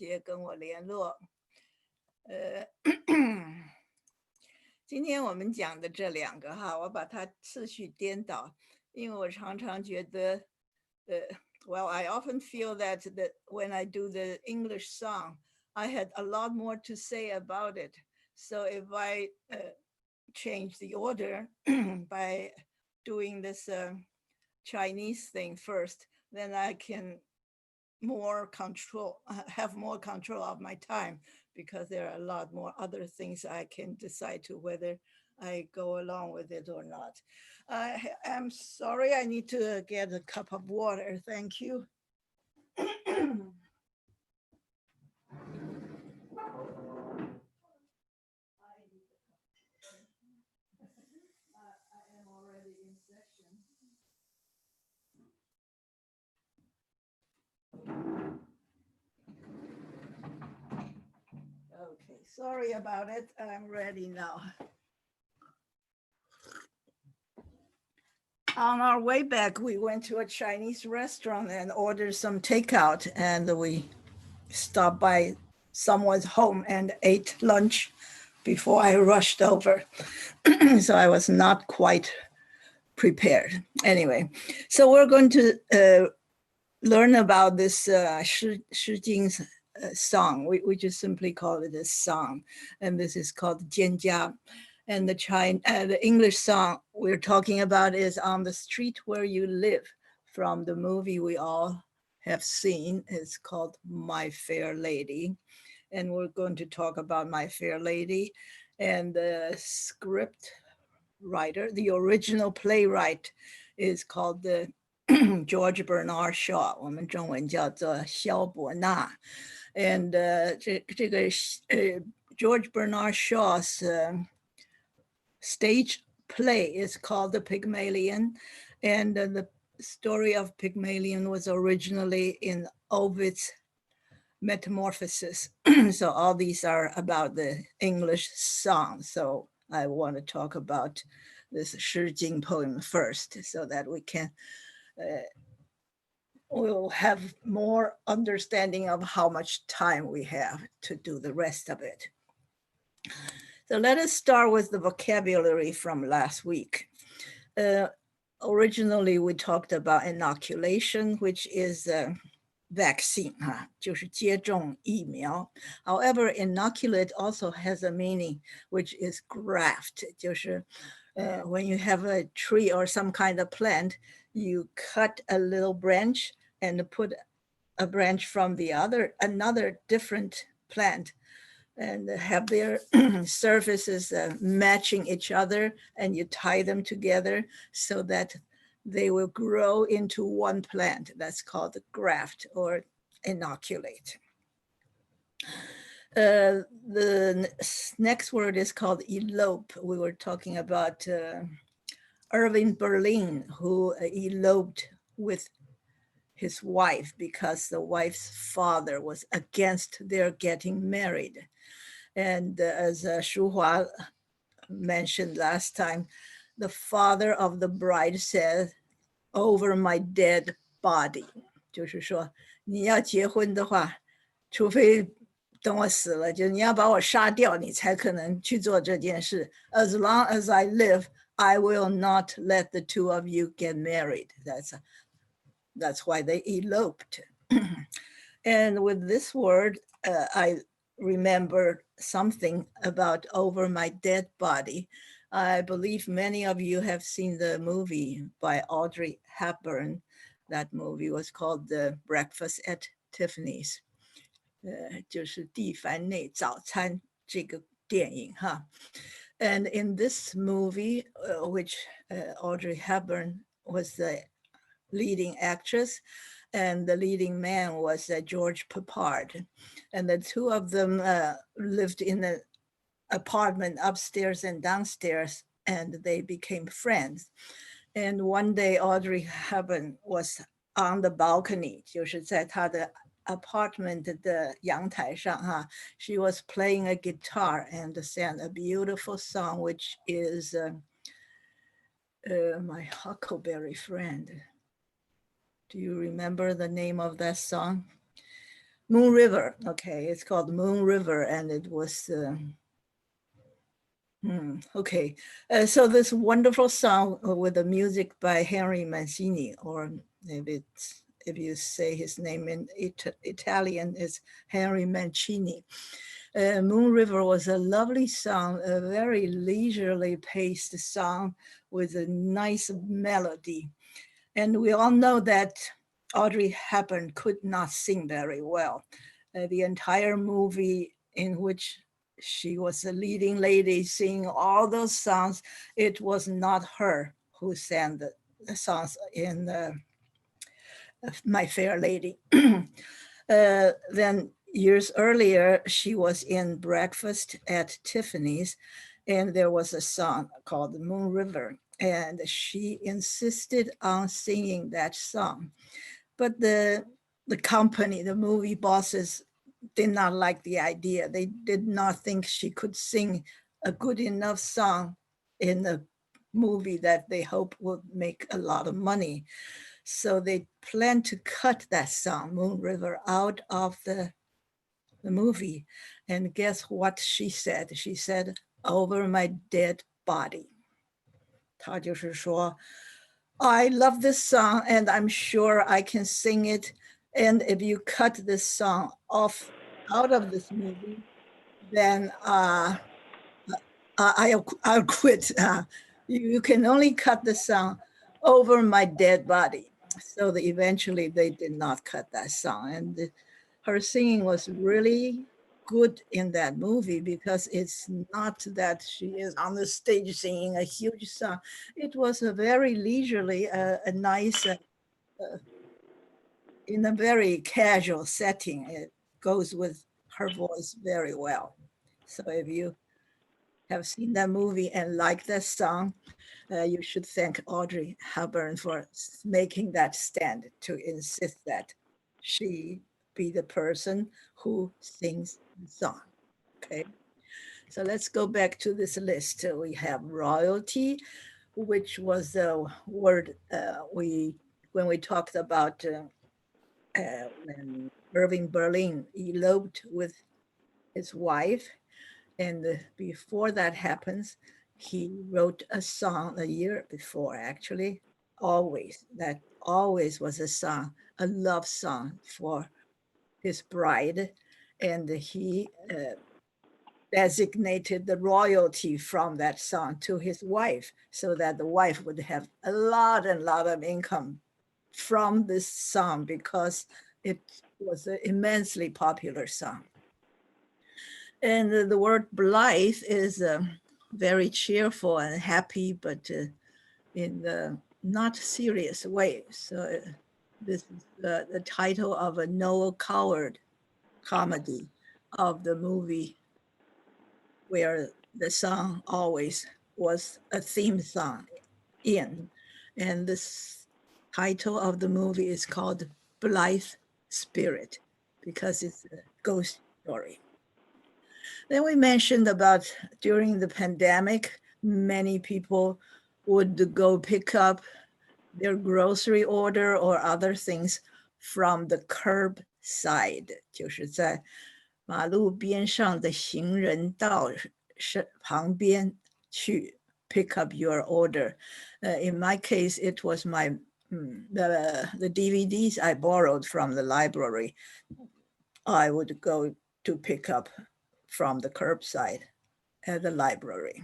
接跟我联络。今天我们讲的这两个哈，我把它次序颠倒，因为我常常觉得，well, I often feel that when I do the English song, I had a lot more to say about it. So if I change the order by doing this Chinese thing first, then I can have more control of my time, because there are a lot more other things I can decide to whether I go along with it or not. I'm sorry, I need to get a cup of water. Thank you. Okay, sorry about it. I'm ready now. On our way back, we went to a Chinese restaurant and ordered some takeout, and we stopped by someone's home and ate lunch before I rushed over. So I was not quite prepared. Anyway, so we're going to learn about this Shi Jing's song. We just simply call it a song, and this is called Jianjia. And the English song we're talking about is On the Street Where You Live, from the movie we all have seen. It's called My Fair Lady. And we're going to talk about My Fair Lady. And the script writer, the original playwright, is called George Bernard Shaw. 我们中文叫做萧伯纳。And George Bernard Shaw's stage play is called the Pygmalion, and the story of Pygmalion was originally in Ovid's Metamorphosis. So all these are about the English song. So I want to talk about this Shi Jing poem first, so that we can we'll have more understanding of how much time we have to do the rest of it. So let us start with the vocabulary from last week. Originally, we talked about inoculation, which is vaccine, 就是接种疫苗. However, inoculate also has a meaning, which is graft. 就是when you have a tree or some kind of plant, you cut a little branch and put a branch from another different plant, and have their surfaces matching each other, and you tie them together so that they will grow into one plant. That's called graft or inoculate. The next word is called elope. We were talking about Irving Berlin, who eloped with his wife because the wife's father was against their getting married. And as Shu Hua mentioned last time, the father of the bride said, "Over my dead body." 就是说，你要结婚的话，除非等我死了，就你要把我杀掉，你才可能去做这件事。As long as I live, I will not let the two of you get married. That's why they eloped. And with this word, I remember something about over my dead body. I believe many of you have seen the movie by Audrey Hepburn. That movie was called The Breakfast at Tiffany's. 就是蒂凡内早餐这个电影哈. And in this movie, which Audrey Hepburn was the leading actress, and the leading man was George Peppard. And the two of them lived in an apartment upstairs and downstairs, and they became friends. And one day Audrey Hepburn was on the balcony, 就是在她的 apartment 的阳台上哈. She was playing a guitar and sang a beautiful song, which is My Huckleberry Friend. Do you remember the name of that song? Moon River. Okay, it's called Moon River, and it was okay. So this wonderful song with the music by Henry Mancini, or if you say his name in Italian, it's Henry Mancini. Moon River was a lovely song, a very leisurely paced song with a nice melody. And we all know that Audrey Hepburn could not sing very well. The entire movie in which she was the leading lady singing all those songs, it was not her who sang the songs in My Fair Lady. Then years earlier, she was in Breakfast at Tiffany's, and there was a song called Moon River, and she insisted on singing that song. But the company, the movie bosses, did not like the idea. They did not think she could sing a good enough song in a movie that they hope would make a lot of money. So they planned to cut that song, Moon River, out of the movie. And guess what she said? She said, "Over my dead body." 她就是说, I love this song and I'm sure I can sing it. And if you cut this song off out of this movie, then I'll quit. You can only cut the song over my dead body. So eventually they did not cut that song. And her singing was really good in that movie because it's not that she is on the stage singing a huge song. It was a very leisurely, a nice, in a very casual setting. It goes with her voice very well. So if you have seen that movie and like that song, you should thank Audrey Hepburn for making that stand to insist that she be the person who sings the song. Okay, so let's go back to this list. We have royalty, which was the word when we talked about when Irving Berlin eloped with his wife. And before that happens, he wrote a song a year before, actually, Always. That Always was a song, a love song for his bride. And he designated the royalty from that song to his wife so that the wife would have a lot of income from this song because it was an immensely popular song. And the word blithe is very cheerful and happy, but in the not serious way. So this is the title of a Noel Coward comedy of the movie where the song Always was a theme song in. And this title of the movie is called Blithe Spirit because it's a ghost story. Then we mentioned about during the pandemic, many people would go pick up their grocery order or other things from the curbside, 就是在马路边上的行人道旁边去 pick up your order. In my case, it was the DVDs I borrowed from the library. I would go to pick up from the curbside at the library.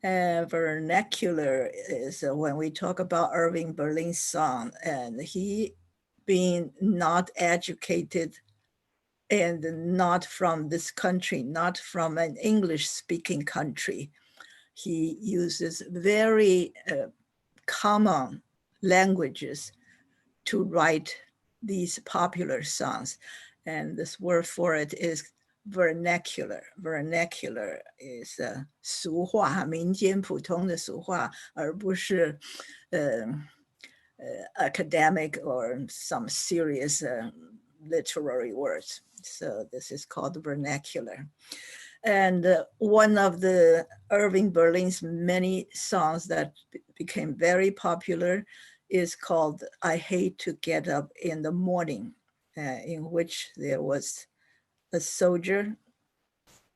Vernacular is when we talk about Irving Berlin's song, and he being not educated and not from this country, not from an English-speaking country. He uses very common languages to write these popular songs. And this word for it is vernacular. Vernacular is 俗话，民间普通的俗话，而不是academic or some serious literary words. So this is called vernacular. And one of the Irving Berlin's many songs that became very popular is called I Hate to Get Up in the Morning. in which there was a soldier,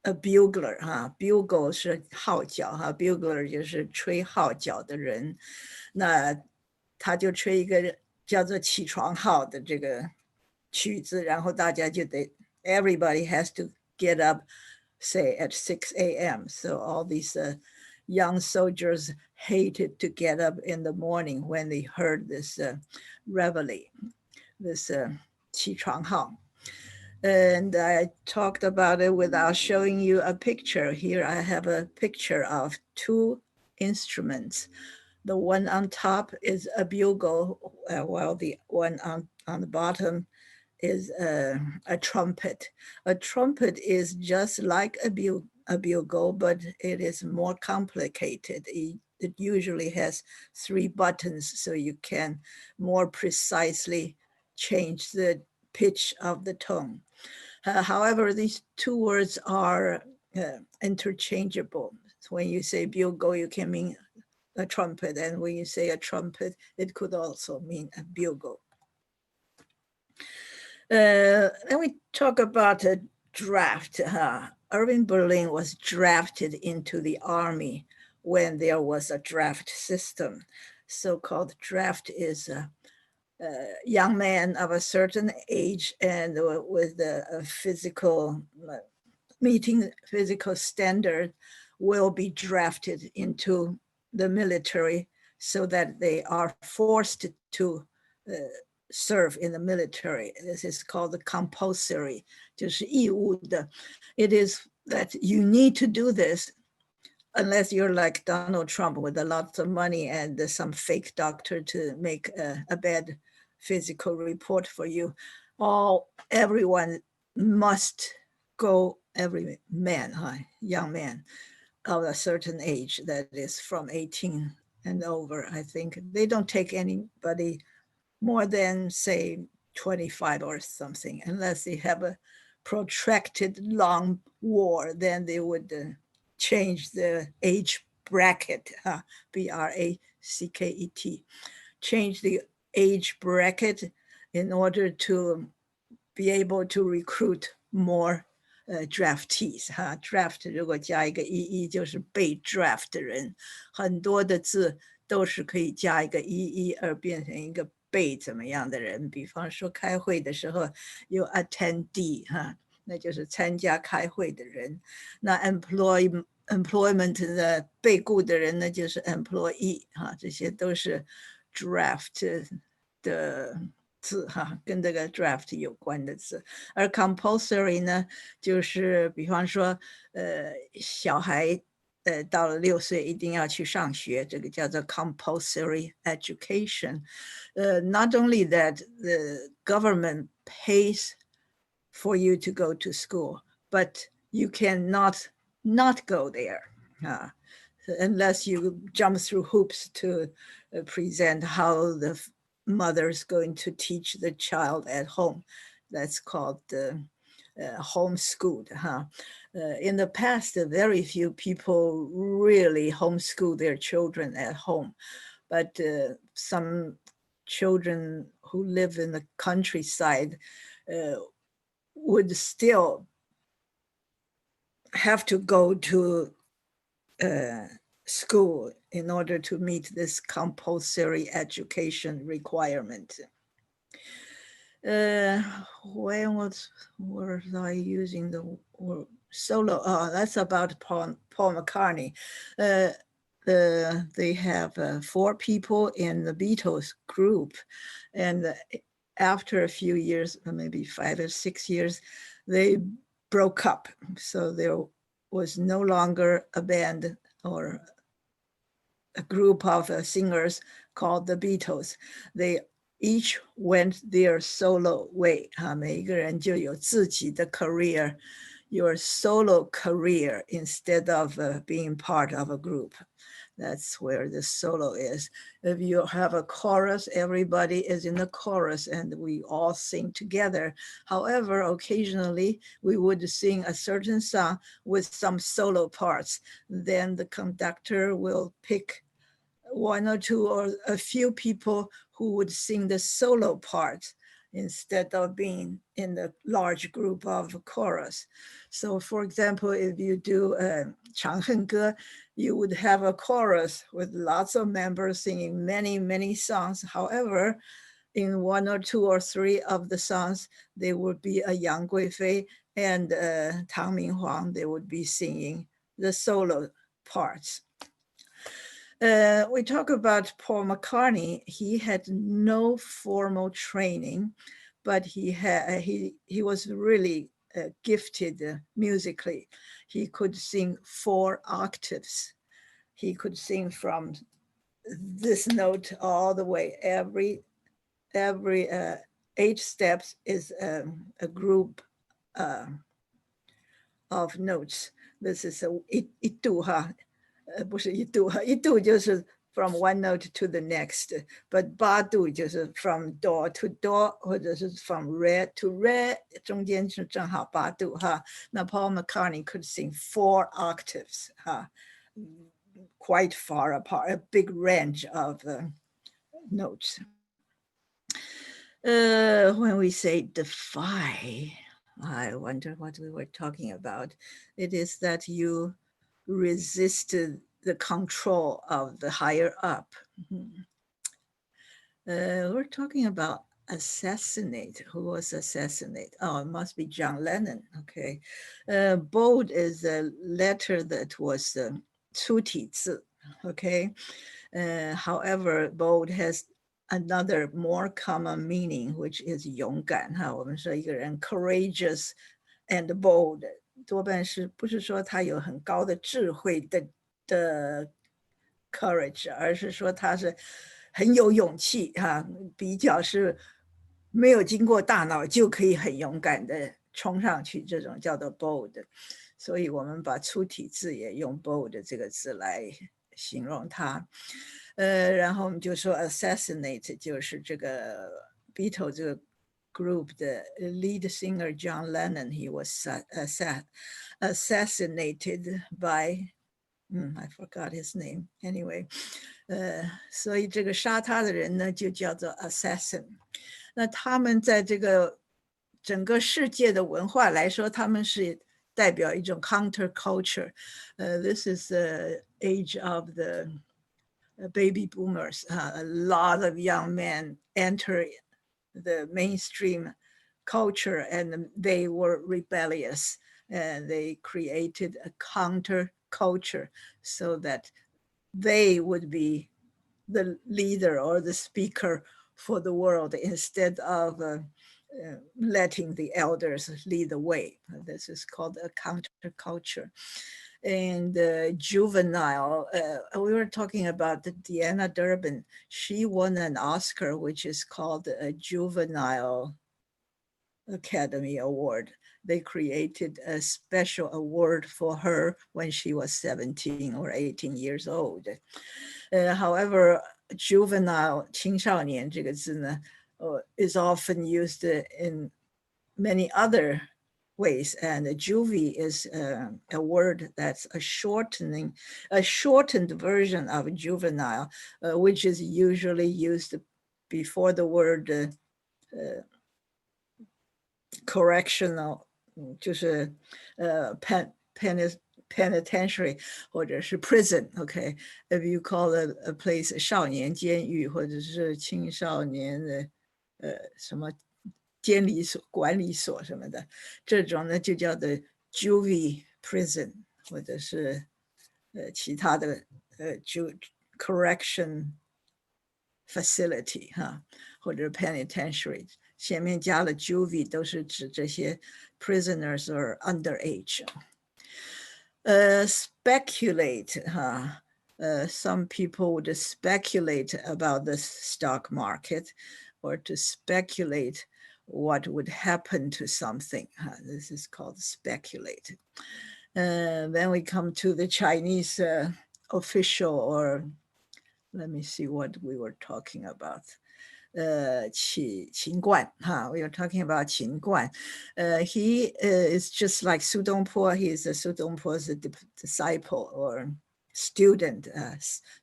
a bugler, bugle 是号角，bugler 就是吹号角的人。那他就吹一个叫做起床号的这个曲子，然后大家就得 everybody has to get up, say at 6 a.m. So all these young soldiers hated to get up in the morning when they heard this reveille, this 起床号. And I talked about it without showing you a picture. Here I have a picture of two instruments. The one on top is a bugle, while the one on the bottom is a trumpet. A trumpet is just like a bugle, but it is more complicated. It usually has 3 buttons, so you can more precisely change the pitch of the tone. However, these 2 words are interchangeable. So when you say bugle, you can mean a trumpet, and when you say a trumpet, it could also mean a bugle. Then we talk about a draft. Irving Berlin was drafted into the army when there was a draft system. So-called draft is a young man of a certain age and with a physical meeting physical standard will be drafted into the military so that they are forced to serve in the military. This is called the compulsory, 就是义务的. It is that you need to do this unless you're like Donald Trump with a lot of money and some fake doctor to make a bad physical report for you. Everyone must go, every man, young man of a certain age, that is from 18 and over, I think. They don't take anybody more than, say, 25 or something, unless they have a protracted long war, then they would change the age bracket, B-R-A-C-K-E-T, change the age bracket in order to be able to recruit more draftees. Draft 如果加一个 ee 就是被 draft 的人，很多的字都是可以加一个 ee 而变成一个被怎么样的人。比方说开会的时候有 attendee， 那就是参加开会的人。那 employment 的被雇的人呢，就是 employee， 这些都是 draft 的字，跟这个 draft 有关的字。而 compulsory 呢，就是比方说小孩到了6岁一定要去上学，这个叫做 compulsory education. Not only that, the government pays for you to go to school, but you cannot not go there unless you jump through hoops to present how the mother is going to teach the child at home. That's called homeschooled. In the past, very few people really homeschool their children at home, but some children who live in the countryside would still have to go to school in order to meet this compulsory education requirement. When was I using the word solo? That's about Paul McCartney. They have 4 people in the Beatles group, and after a few years, maybe 5 or 6 years, they broke up. So there was no longer a band or a group of singers called the Beatles. They each went their solo way. 每一个人就有自己的 career, your solo career instead of being part of a group. That's where the solo is. If you have a chorus, everybody is in the chorus and we all sing together. However, occasionally we would sing a certain song with some solo parts. Then the conductor will pick 1 or 2 or a few people who would sing the solo part instead of being in the large group of chorus. So for example, if you do 长恨歌, you would have a chorus with lots of members singing many, many songs. However, in 1 or 2 or 3 of the songs, there would be a Yang Guifei and Tang Minghuang. They would be singing the solo parts. We talk about Paul McCartney. He had no formal training, but he was really gifted musically. He could sing 4 octaves. He could sing from this note all the way. Every 8 steps is a group of notes. This is一度哈。不是一度哈，一度就是 from one note to the next, but 八度就是 from do to do 或者是 from re to re, 中间是正好8度哈。那 Paul McCartney could sing 4 octaves 哈, quite far apart, a big range of notes. When we say defy, I wonder what we were talking about. It is that you resisted the control of the higher up. We're talking about assassinate. Who was assassinated? Oh, it must be John Lennon. Okay. Bold is a letter that was 粗体字. Okay. However, bold has another more common meaning, which is 勇敢哈。我们说一个人 courageous and bold. 多半是不是说他有很高的智慧的 courage， 而是说他是很有勇气哈，比较是没有经过大脑就可以很勇敢的冲上去，这种叫做 bold。所以我们把粗体字也用 bold 这个字来形容它。然后我们就说 assassinate 就是这个 Beatles 这个group, the lead singer John Lennon, he was assassinated by, I forgot his name. Anyway, 所以这个杀他的人呢就叫做 assassin. 那他们在这个整个世界的文化来说，他们是代表一种 counterculture. This is the age of the baby boomers. A lot of young men enter the mainstream culture and they were rebellious and they created a counter culture so that they would be the leader or the speaker for the world instead of letting the elders lead the way. This is called a counterculture. And juvenile, we were talking about the Deanna Durbin. She won an Oscar, which is called a Juvenile Academy Award. They created a special award for her when she was 17 or 18 years old. However, juvenile, 青少年这个字呢, is often used in many other ways, and juvie is a word that's a shortened version of juvenile, which is usually used before the word correctional, 就是penitentiary 或者是 prison. Okay, if you call a place 少年监狱或者是青少年的什么监理所、管理所什么的，这种呢就叫做 juvie prison 或者是其他的correction facility 哈，或者 penitentiary， 前面加了 juvie 都是指这些 prisoners or underage. Speculate 哈。Some people would speculate about the stock market or to speculate what would happen to something. This is called speculate. Then we come to the Chinese official, or let me see what we were talking about. 秦观, we are talking about 秦观. He is just like Su Dongpo. He is a Su Dongpo's disciple or student,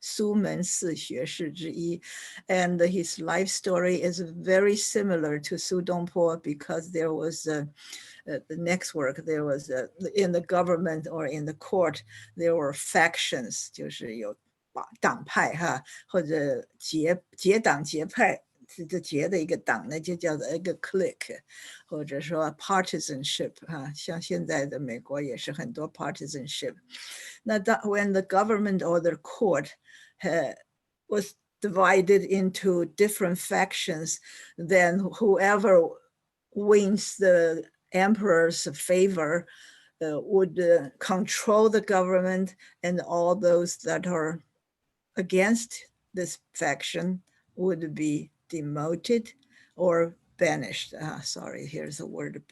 苏门四学士之一. And his life story is very similar to Su Dongpo, because there was the next work, there was in the government or in the court, there were factions, 就是有党派哈，或者结党结派，这结的一个党呢，就叫做一个 clique， 或者说 partisanship 哈，像现在的美国也是很多 partisanship。那when the government or the court was divided into different factions, then whoever wins the emperor's favor would control the government, and all those that are against this faction would be demoted or banished. Sorry, here's the word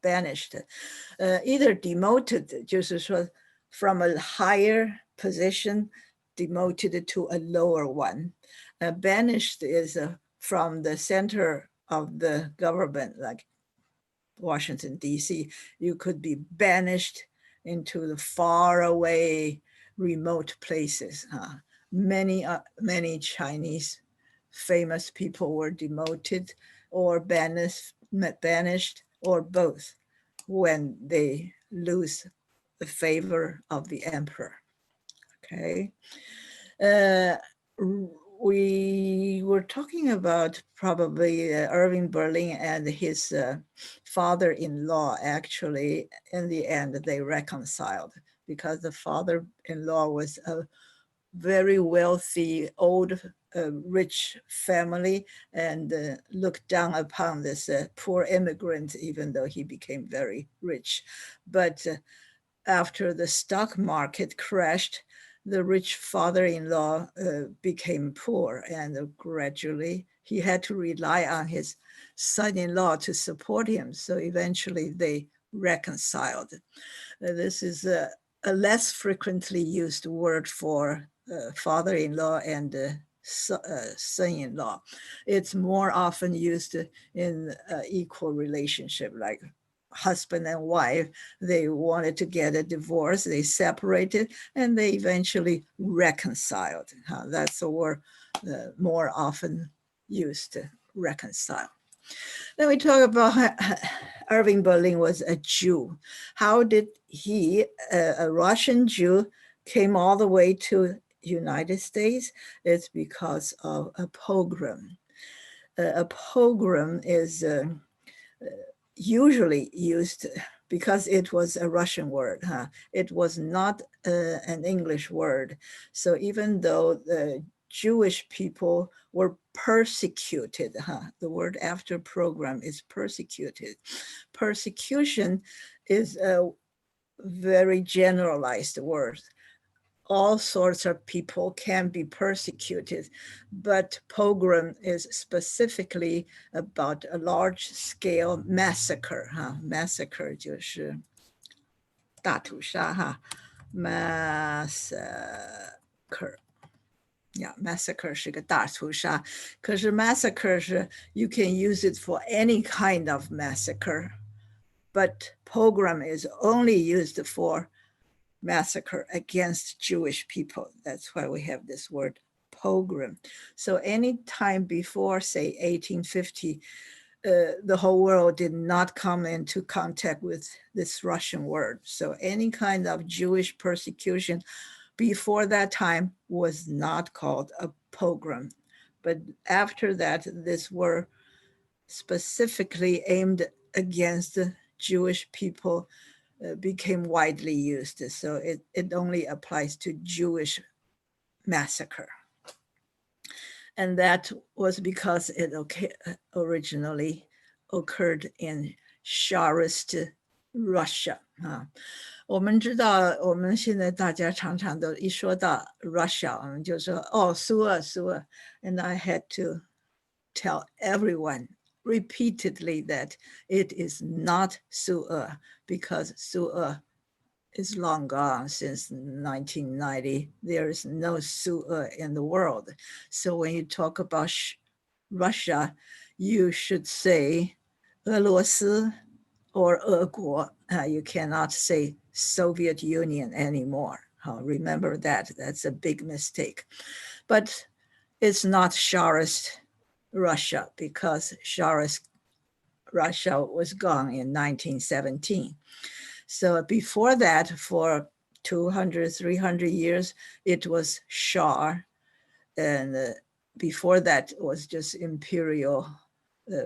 banished. Either demoted, 就是说 from a higher position, demoted to a lower one. Banished is from the center of the government, like Washington, D.C. You could be banished into the far away, remote places. Many Chinese famous people were demoted or banished or both when they lose the favor of the emperor. Okay. We were talking about probably Irving Berlin and his father-in-law. Actually, in the end, they reconciled, because the father-in-law was a very wealthy, old, rich family, and looked down upon this poor immigrant, even though he became very rich. But after the stock market crashed, the rich father-in-law became poor, and gradually he had to rely on his son-in-law to support him. So eventually they reconciled. This is a less frequently used word for father-in-law and son-in-law. It's more often used in equal relationship, like husband and wife. They wanted to get a divorce, they separated, and they eventually reconciled. That's the word more often used, to reconcile. Then we talk about Irving Berlin was a Jew. How did he, a Russian Jew, came all the way to United States? It's because of a pogrom. A pogrom is usually used because it was a Russian word. It was not an English word. So even though the Jewish people were persecuted, the word after program is persecuted. Persecution is a very generalized word. All sorts of people can be persecuted, but pogrom is specifically about a large-scale massacre. Massacre 就是大屠杀 massacre. Yeah, massacre 是个大屠杀，可是 massacre 是 you can use it for any kind of massacre, but pogrom is only used for massacre against Jewish people. That's why we have this word pogrom. So any time before, say, 1850, the whole world did not come into contact with this Russian word. So any kind of Jewish persecution before that time was not called a pogrom. But after that, this word specifically aimed against Jewish people became widely used. So it only applies to Jewish massacre. And that was because it originally occurred in Tsarist Russia. 我们知道，我们现在大家常常都一说到 Russia， 我们就说哦，苏俄。And I had to tell everyone repeatedly that it is not Su'e, because Su'e is long gone since 1990. There is no Su'e in the world. So when you talk about Russia, you should say 俄罗斯 or 俄国. You cannot say Soviet Union anymore. Remember that. That's a big mistake. But it's not Tsarist Russia, because Tsarist Russia was gone in 1917. So before that, for 200, 300 years, it was Shah. And before that was just Imperial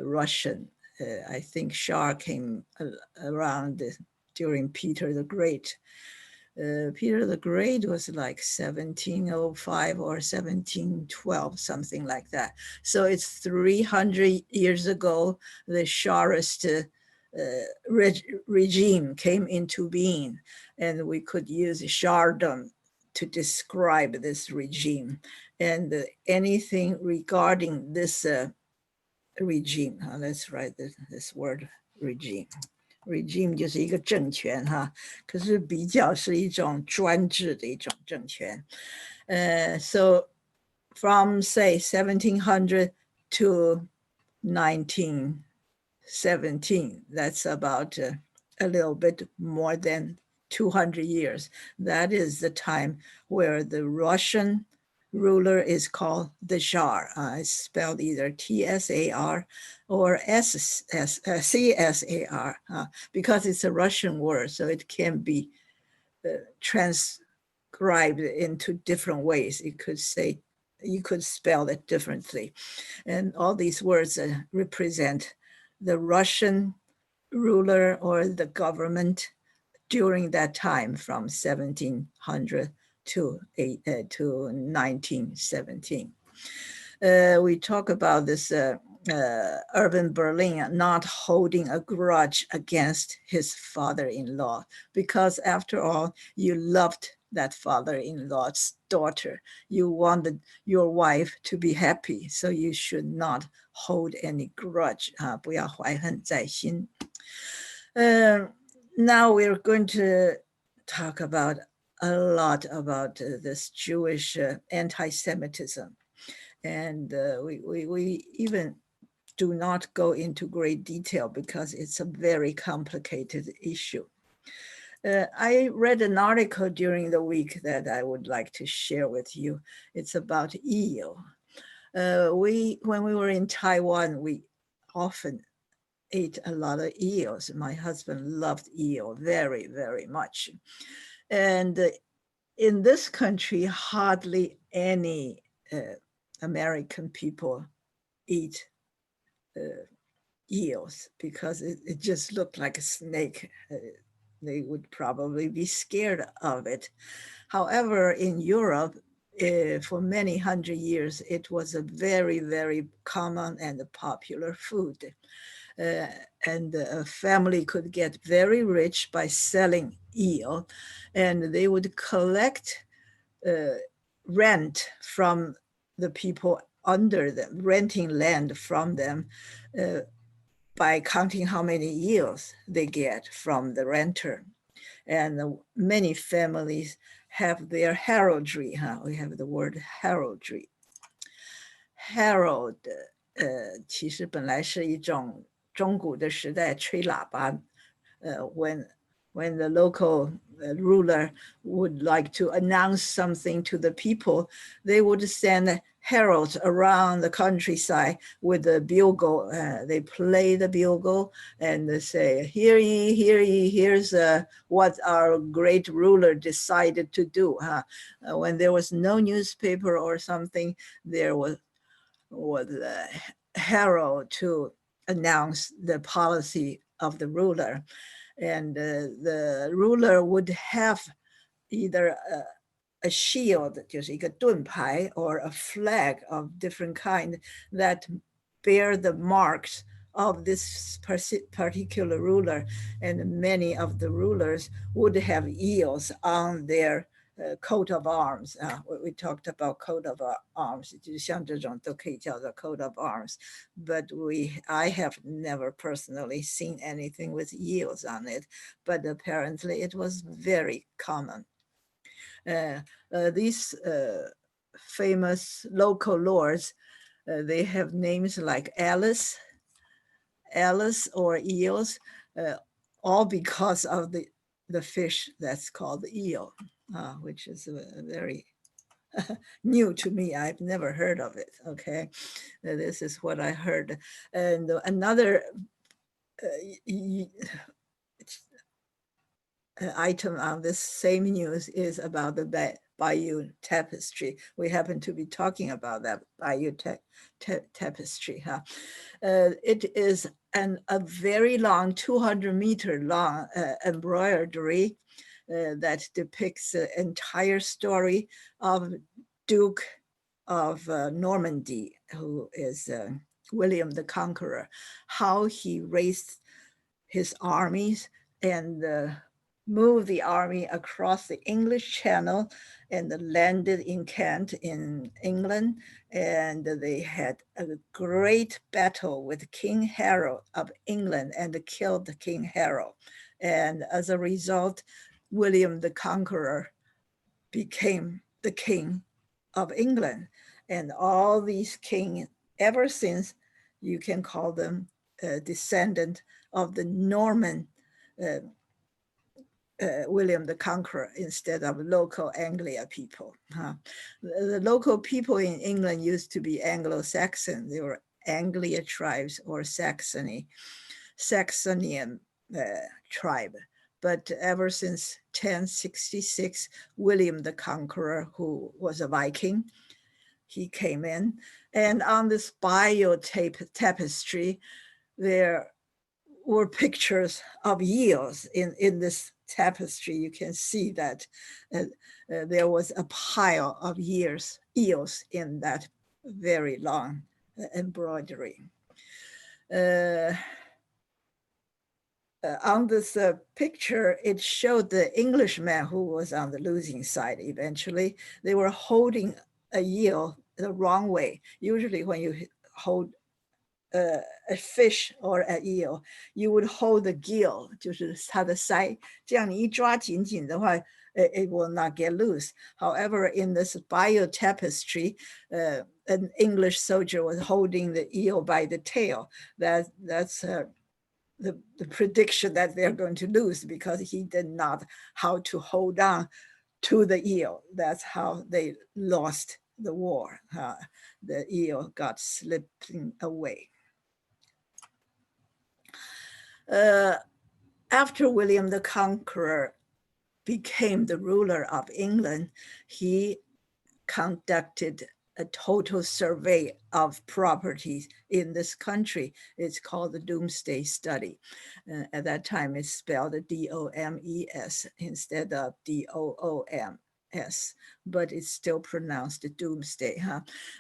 Russian. I think Shah came around during Peter the Great. Peter the Great was like 1705 or 1712, something like that. So it's 300 years ago, the Tsarist regime came into being, and we could use Tsardom to describe this regime. And anything regarding this regime, let's write this word regime. Regime 就是一个政权哈，可是比较是一种专制的一种政权。So from say 1700 to 1917, that's about a little bit more than 200 years. That is the time where the Russian ruler is called the Tsar. It's spelled either Tsar or Csar, because it's a Russian word, so it can be transcribed into different ways. You could spell it differently. And all these words represent the Russian ruler or the government during that time, from 1700 to 1917. We talk about this Irving Berlin not holding a grudge against his father-in-law, because after all, you loved that father-in-law's daughter. You wanted your wife to be happy, so you should not hold any grudge. 不要怀恨在心。Now we're going to talk about a lot about this Jewish anti-Semitism. And we even do not go into great detail because it's a very complicated issue. I read an article during the week that I would like to share with you. It's about eel. When we were in Taiwan, we often ate a lot of eels. My husband loved eel very, very much. And in this country, hardly any American people eat eels, because it just looked like a snake. They would probably be scared of it. However, in Europe, for many hundred years, it was a very, very common and popular food. And a family could get very rich by selling eel, and they would collect rent from the people under them, renting land from them, by counting how many eels they get from the renter. And many families have their heraldry. We have the word heraldry. Herald 其实本来是一种中古的时代吹喇叭。When the local ruler would like to announce something to the people, they would send heralds around the countryside with a bugle. They play the bugle and they say, "Hear ye, hear ye, here's what our great ruler decided to do." When there was no newspaper or something, there was a herald to announce the policy of the ruler. And the ruler would have either a shield, 就是一个盾牌, or a flag of different kind that bear the marks of this particular ruler. And many of the rulers would have eels on their coat of arms. We talked about coat of arms, 就是像这种都可以叫做 coat of arms. But I have never personally seen anything with eels on it, but apparently it was very common. These famous local lords, they have names like Alice or eels, all because of the fish that's called eel. which is very new to me. I've never heard of it. Okay, this is what I heard. And another item on this same news is about the Bayeux Tapestry. We happen to be talking about that Bayeux Tapestry. It is a very long, 200-meter long embroidery that depicts the entire story of Duke of Normandy, who is William the Conqueror, how he raised his armies and moved the army across the English Channel and landed in Kent in England. And they had a great battle with King Harold of England and killed King Harold. And as a result, William the Conqueror became the king of England. And all these kings, ever since, you can call them a descendant of the Norman William the Conqueror instead of local Anglia people. The local people in England used to be Anglo-Saxon. They were Anglia tribes or Saxonian tribe. But ever since 1066, William the Conqueror, who was a Viking, he came in. And on this Bayeux tapestry, there were pictures of eels in this tapestry. You can see that there was a pile of eels in that very long embroidery. On this picture, it showed the Englishman who was on the losing side eventually. They were holding a eel the wrong way. Usually when you hold a fish or an eel, you would hold the gill, 就是它的鳃，这样你一抓紧紧的话, it will not get loose. However, in this Bayeux tapestry, an English soldier was holding the eel by the tail. That's the prediction that they're going to lose because he did not how to hold on to the eel. That's how they lost the war. The eel got slipping away. After William the Conqueror became the ruler of England, he conducted a total survey of properties in this country. It's called the Doomsday Study. At that time, it's spelled D-O-M-E-S instead of D-O-O-M-S, but it's still pronounced Doomsday.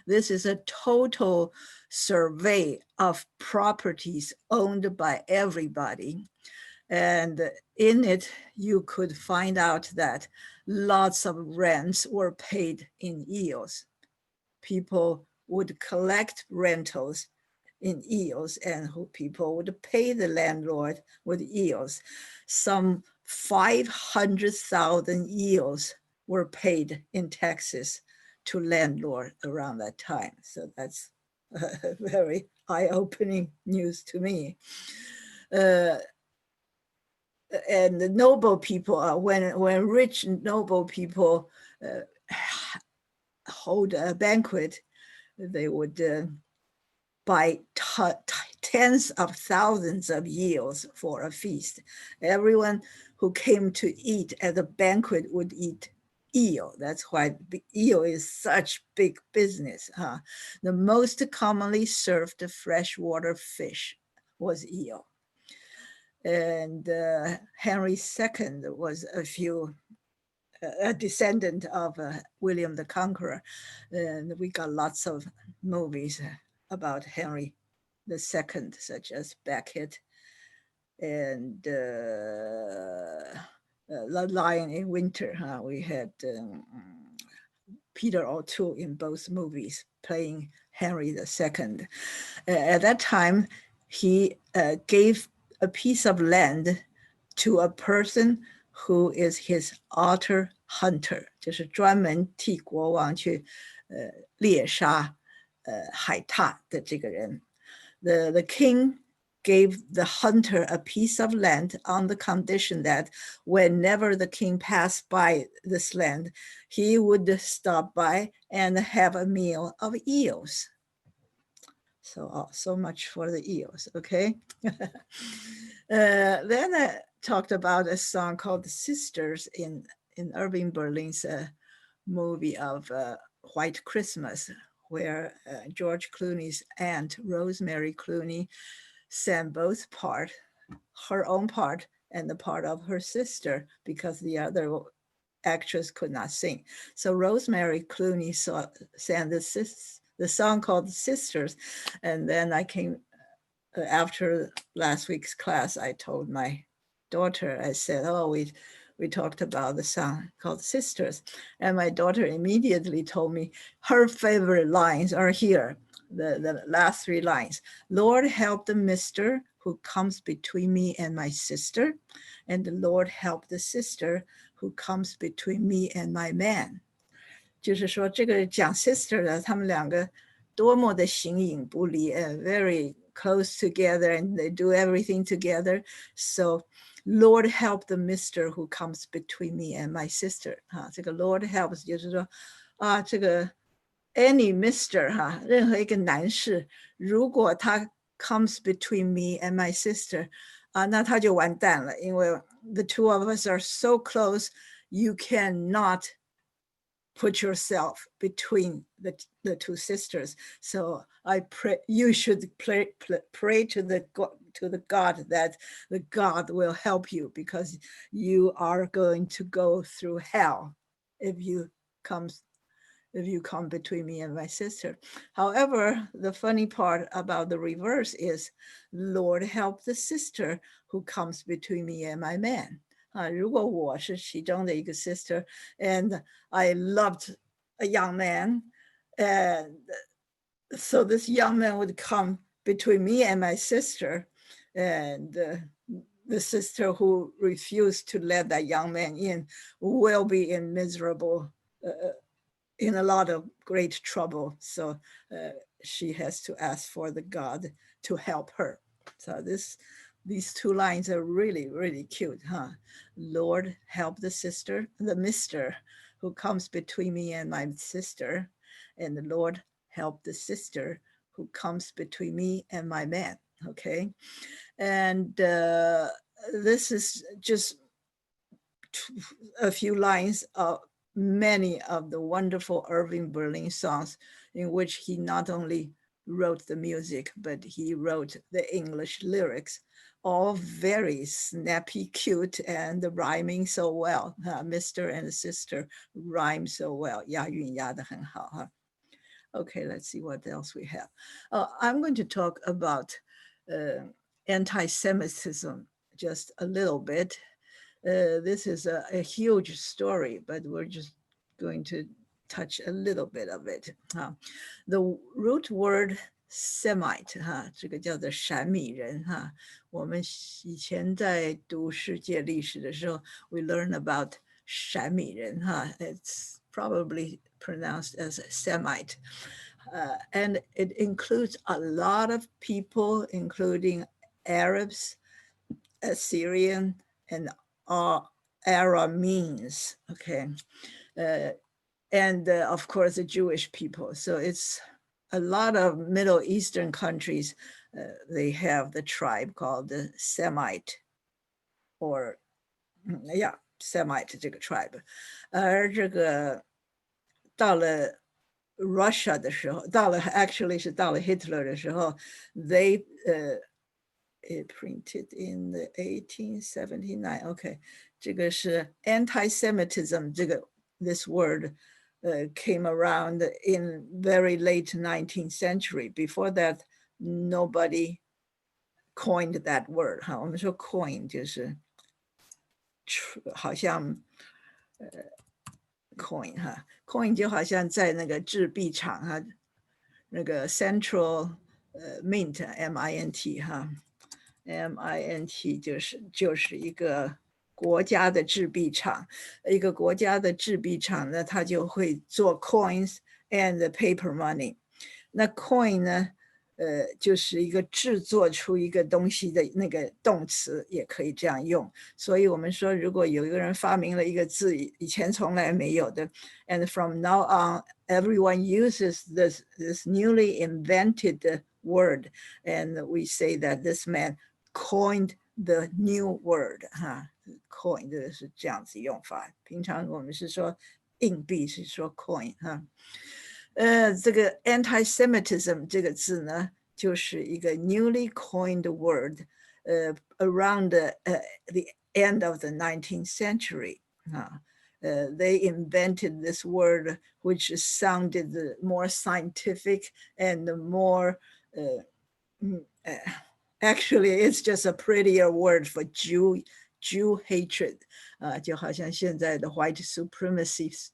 This is a total survey of properties owned by everybody. And in it, you could find out that lots of rents were paid in eels. People would collect rentals in eels and people would pay the landlord with eels. Some 500,000 eels were paid in taxes to landlord around that time. So that's very eye-opening news to me. And the noble people, when rich noble people hold a banquet, they would buy tens of thousands of eels for a feast. Everyone who came to eat at the banquet would eat eel. That's why eel is such big business. The most commonly served freshwater fish was eel. And Henry II was a descendant of William the Conqueror. And we got lots of movies about Henry II, such as Beckett and The Lion in Winter. We had Peter O'Toole in both movies playing Henry II. At that time, he gave a piece of land to a person who is his otter hunter, 就是专门替国王去猎杀海獭的这个人。The king gave the hunter a piece of land on the condition that whenever the king passed by this land, he would stop by and have a meal of eels. So much for the eels, okay? Then I talked about a song called Sisters in Irving Berlin's movie of White Christmas, where George Clooney's aunt, Rosemary Clooney, sang both part, her own part and the part of her sister, because the other actress could not sing. So Rosemary Clooney sang the song called Sisters. And then I came, after last week's class, I told my daughter, I said, oh, we talked about the song called Sisters. And my daughter immediately told me her favorite lines are here, the last 3 lines. Lord, help the mister who comes between me and my sister, and the Lord help the sister who comes between me and my man. 就是说这个讲 sister 的，他们两个多么的形影不离 very close together, and they do everything together. So Lord help the mister who comes between me and my sister. 这个 Lord helps 就是说这个 any mister 任何一个男士，如果他 comes between me and my sister, 那他就完蛋了，因为 the two of us are so close, you cannot put yourself between the 2 sisters. So I pray you should pray to the God that the God will help you, because you are going to go through hell if you come between me and my sister. However, the funny part about the reverse is, Lord help the sister who comes between me and my man. 如果我是其中的一个 sister, and I loved a young man, and so this young man would come between me and my sister, and the sister who refused to let that young man in will be in miserable, in a lot of great trouble. So she has to ask for the God to help her. So these 2 lines are really, really cute, Lord, help the mister who comes between me and my sister, and the Lord, help the sister who comes between me and my man, okay? And this is just a few lines of many of the wonderful Irving Berlin songs in which he not only wrote the music, but he wrote the English lyrics, all very snappy, cute, and rhyming so well. Mr. and sister rhyme so well. 押韵押得很好. Okay, let's see what else we have. I'm going to talk about anti-Semitism just a little bit. This is a huge story, but we're just going to touch a little bit of it. The root word Semite, 这个叫做闪米人，我们以前在读世界历史的时候 we learn about 闪米人，it's probably pronounced as Semite. And it includes a lot of people, including Arabs, Assyrian, and Arameans, okay? And of course, the Jewish people. So it's a lot of Middle Eastern countries, they have the tribe called the Semite, or Semite 这个 tribe. 而这个到了 Russia 的时候，actually 是到了 Hitler 的时候 they it printed in the 1879. Okay, 这个是 anti-Semitism, this word came around in very late 19th century. Before that, nobody coined that word. 我们说 coin 就是好像coin coin 就好像在那个制币厂那个 central mint MINT MINT 就是一个国家的制币厂，一个国家的制币厂呢，它就会做 coins and paper money。那 coin 呢，就是一个制作出一个东西的那个动词，也可以这样用。所以我们说，如果有一个人发明了一个字，以前从来没有的 ，and from now on, everyone uses this newly invented word, and we say that this man coined the new word， 哈，coin 这个是这样子用法。平常我们是说硬币，是说 coin 哈。这个 anti-Semitism 这个字呢，就是一个 newly coined word, around the end of the 19th century. They invented this word, which sounded more scientific and more, actually, it's just a prettier word for Jew hatred. 就好像现在的 white supremacist,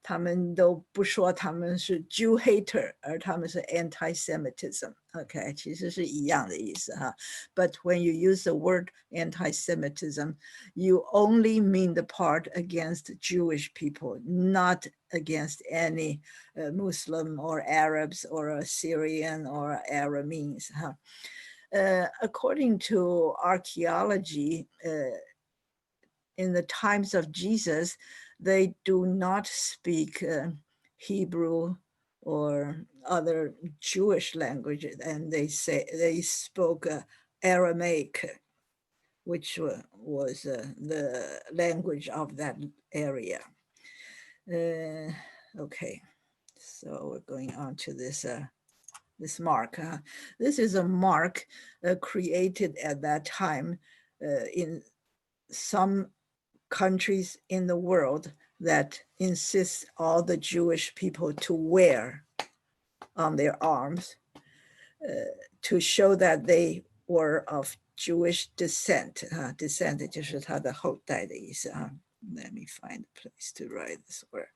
他们都不说他们是 Jew hater， 而他们是 anti-Semitism。OK， 其实是一样的意思哈。But when you use the word anti-Semitism, you only mean the part against Jewish people, not against any Muslim or Arabs or Syrian or Arameans. According to archaeology, in the times of Jesus, they do not speak Hebrew or other Jewish languages, and they spoke Aramaic, which was the language of that area. Okay, so we're going on to this mark. This is a mark created at that time in some countries in the world that insist all the Jewish people to wear on their arms to show that they were of Jewish descent. Descent 就是他的后代的意思啊。Let me find a place to write this word.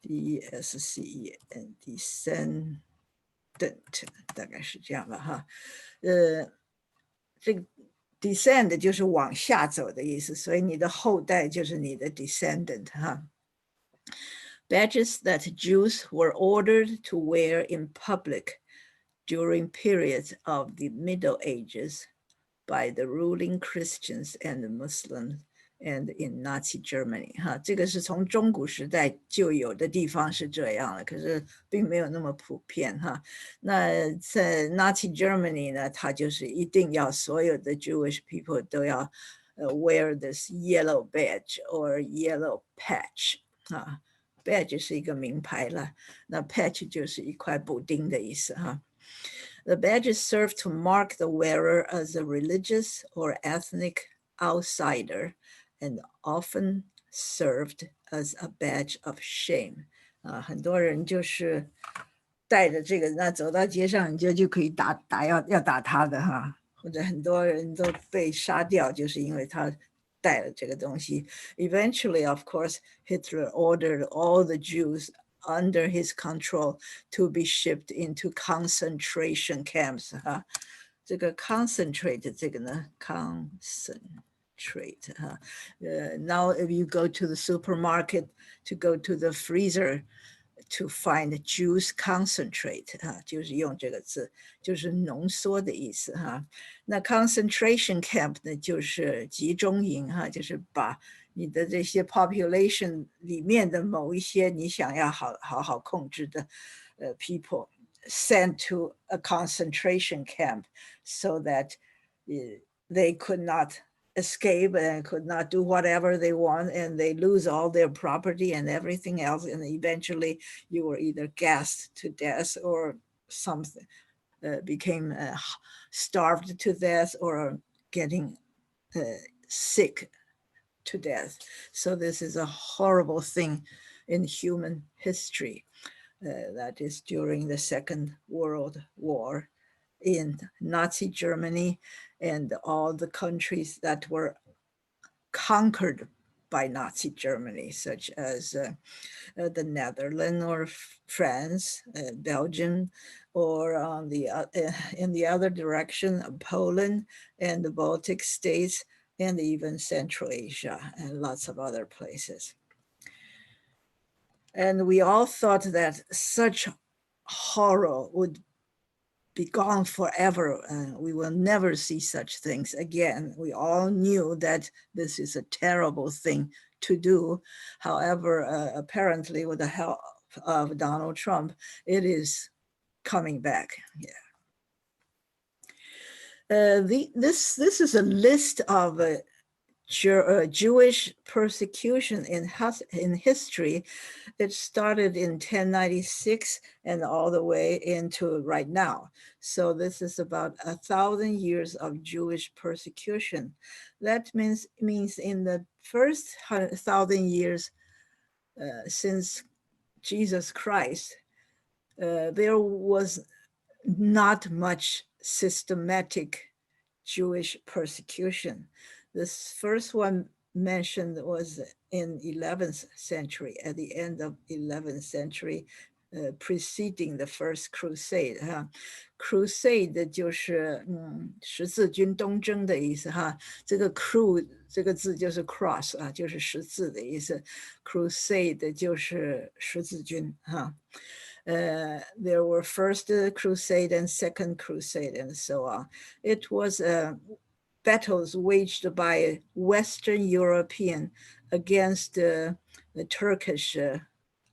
D-E-S-C-E-N, descendant， 大概是这样吧哈。这个descend 就是往下走的意思，所以你的后代就是你的 descendant 哈。Badges that Jews were ordered to wear in public during periods of the Middle Ages by the ruling Christians and Muslims and in Nazi Germany 哈，这个是从中古时代就有的地方是这样的，可是并没有那么普遍哈。那在 Nazi Germany 呢，它就是一定要所有的 Jewish people 都要wear this yellow badge or yellow patch 啊。badge 是一个名牌了，那 patch 就是一块补丁的意思哈。The badges serve to mark the wearer as a religious or ethnic outsider, and often served as a badge of shame. 很多人就是带着这个，那走到街上你就可以要打他的哈，或者很多人都被杀掉，就是因为他带了这个东西。Eventually, of course, Hitler ordered all the Jews under his control to be shipped into concentration camps 哈。这个 concentrate 这个呢 concentrate 哈。Now if you go to the supermarket to go to the freezer to find juice concentrate 哈，就是用这个字，就是浓缩的意思哈。那 concentration camp 呢，就是集中营哈，就是把你的这些 population 里面的某一些你想要好好控制的people sent to a concentration camp so that they could not escape and could not do whatever they want, and they lose all their property and everything else, and eventually you were either gassed to death or something became starved to death or getting sick to death. So this is a horrible thing in human history. That is during the Second World War in Nazi Germany and all the countries that were conquered by Nazi Germany, such as the Netherlands or France, Belgium, or in the other direction, Poland and the Baltic states, and even Central Asia and lots of other places. And we all thought that such horror would be gone forever. We will never see such things again. We all knew that this is a terrible thing to do. However, apparently with the help of Donald Trump, it is coming back. Yeah. This is a list of Jewish persecution in history. It started in 1096 and all the way into right now. So this is about 1,000 years of Jewish persecution. That means in the first 1,000 years since Jesus Christ, there was not much systematic Jewish persecution. This first one mentioned was in 11th century, at the end of 11th century, preceding the first crusade. Crusade 就是十字军东征的意思哈。这个 cru 这个字就是 cross 啊，就是十字的意思。crusade 就是十字军哈。There were first crusade and second crusade and so on. It was battles waged by Western European against the Turkish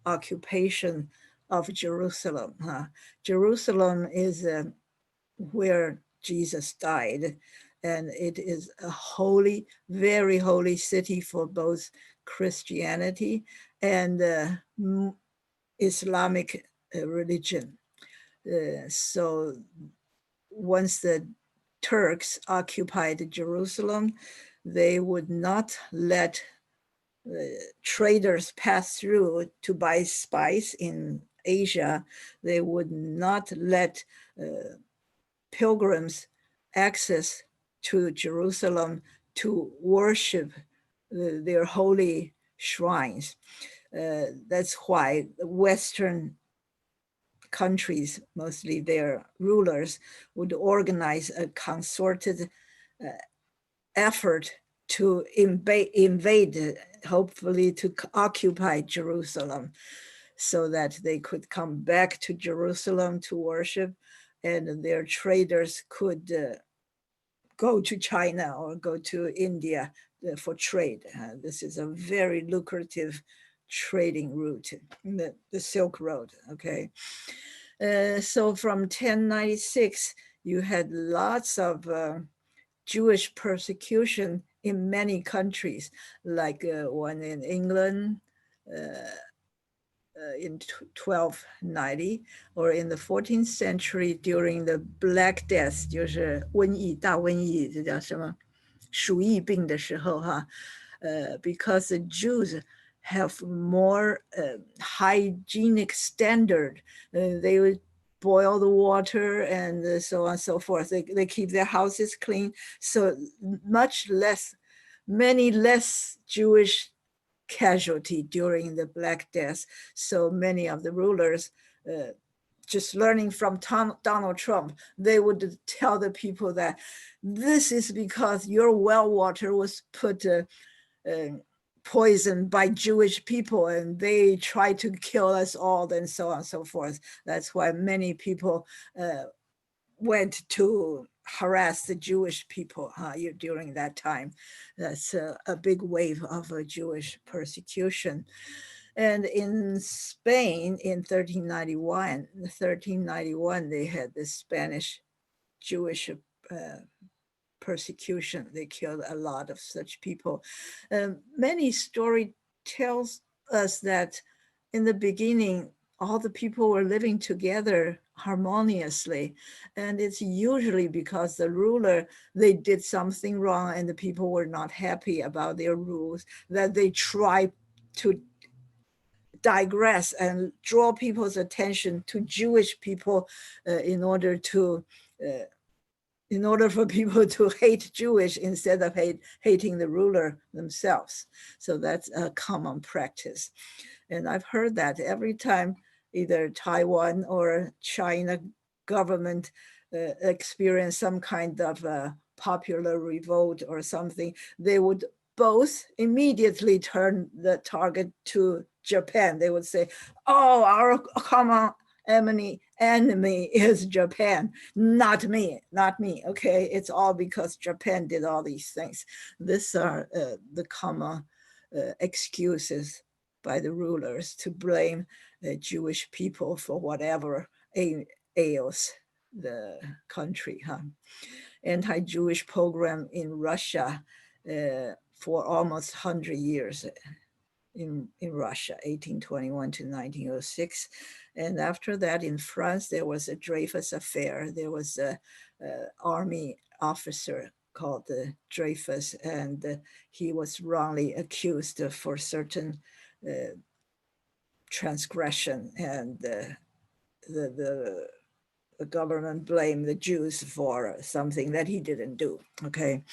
occupation of Jerusalem. Jerusalem is where Jesus died, and it is a holy, very holy city for both Christianity and Islamic religion. So once the Turks occupied Jerusalem, they would not let traders pass through to buy spice in Asia. They would not let pilgrims access to Jerusalem to worship their holy shrines. That's why Western countries, mostly their rulers, would organize a concerted effort to invade, hopefully to occupy Jerusalem, so that they could come back to Jerusalem to worship, and their traders could go to China or go to India for trade. This is a very lucrative trading route, the Silk Road, okay? So from 1096, you had lots of Jewish persecution in many countries, like one in England in 1290, or in the 14th century during the Black Death, 就是瘟疫，大瘟疫，这叫什么？鼠疫病的时候哈。Because the Jews have more hygienic standard. They would boil the water and so on and so forth. They keep their houses clean. So many less Jewish casualty during the Black Death. So many of the rulers, just learning from Donald Trump, they would tell the people that this is because your well water was put poisoned by Jewish people and they tried to kill us all and so on and so forth. That's why many people went to harass the Jewish people during that time. That's a big wave of Jewish persecution. And in Spain in 1391, they had the Spanish Jewish persecution. They killed a lot of such people. Many story tells us that in the beginning, all the people were living together harmoniously. And it's usually because the ruler, they did something wrong and the people were not happy about their rules, that they try to digress and draw people's attention to Jewish people in order for people to hate Jewish instead of hating the ruler themselves. So that's a common practice. And I've heard that every time either Taiwan or China government experience some kind of popular revolt or something, they would both immediately turn the target to Japan. They would say, oh, our common enemy is Japan, not me, okay? It's all because Japan did all these things. These are the common excuses by the rulers to blame the Jewish people for whatever ails the country. Anti-Jewish pogrom in Russia for almost 100 years in Russia, 1821 to 1906. And after that, in France, there was a Dreyfus affair. There was a army officer called Dreyfus, and he was wrongly accused for certain transgression, and the government blamed the Jews for something that he didn't do, okay?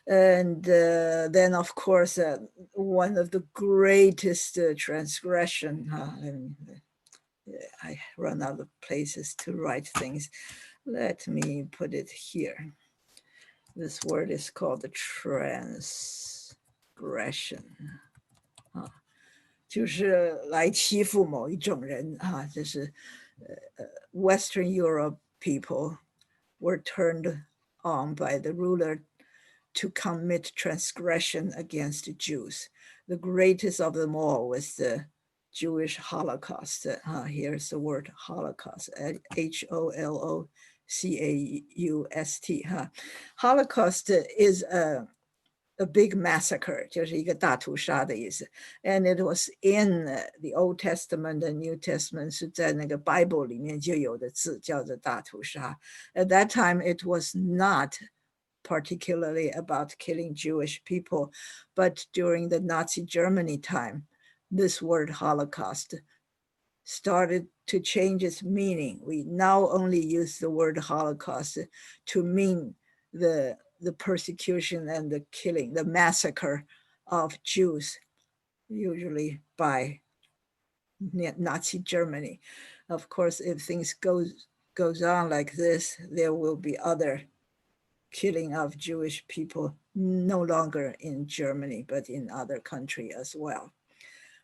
And then, of course, one of the greatest transgression, and I run out of places to write things. Let me put it here. This word is called the transgression. 就是来欺负某一种人，这是Western Europe people were turned on by the ruler to commit transgression against the Jews. The greatest of them all was the Jewish Holocaust. Here's the word Holocaust, Holocaust. Holocaust is a big massacre, 就是一个大屠杀的意思. And it was in the Old Testament and New Testament, 是在那个 Bible 里面就有的字叫做大屠杀. At that time, it was not particularly about killing Jewish people, but during the Nazi Germany time, this word Holocaust started to change its meaning. We now only use the word Holocaust to mean the persecution and the killing, the massacre of Jews, usually by Nazi Germany. Of course, if things goes on like this, there will be other killing of Jewish people, no longer in Germany, but in other countries as well.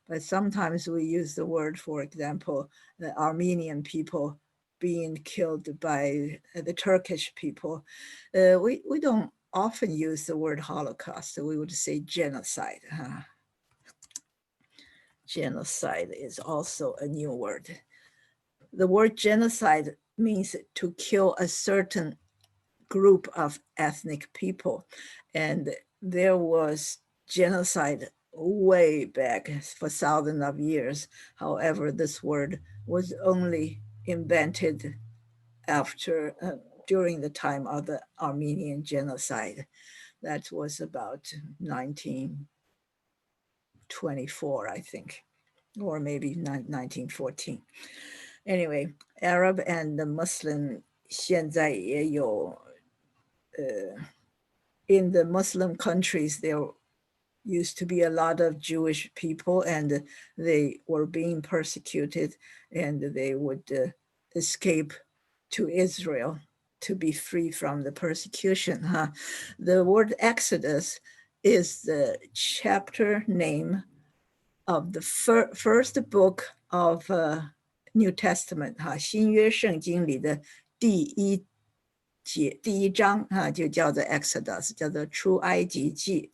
But sometimes we use the word, for example, the Armenian people being killed by the Turkish people. We don't often use the word Holocaust. We would say genocide. Genocide is also a new word. The word genocide means to kill a certain group of ethnic people. And there was genocide way back for thousands of years. However, this word was only invented after, during the time of the Armenian genocide. That was about 1924, I think, or maybe 1914. Anyway, Arab and the Muslim 现在也有 in the Muslim countries, there used to be a lot of Jewish people, and they were being persecuted, and they would escape to Israel to be free from the persecution. The word Exodus is the chapter name of the first book of New Testament. 新约圣经里的第一章就叫做 Exodus， 叫做出埃及记。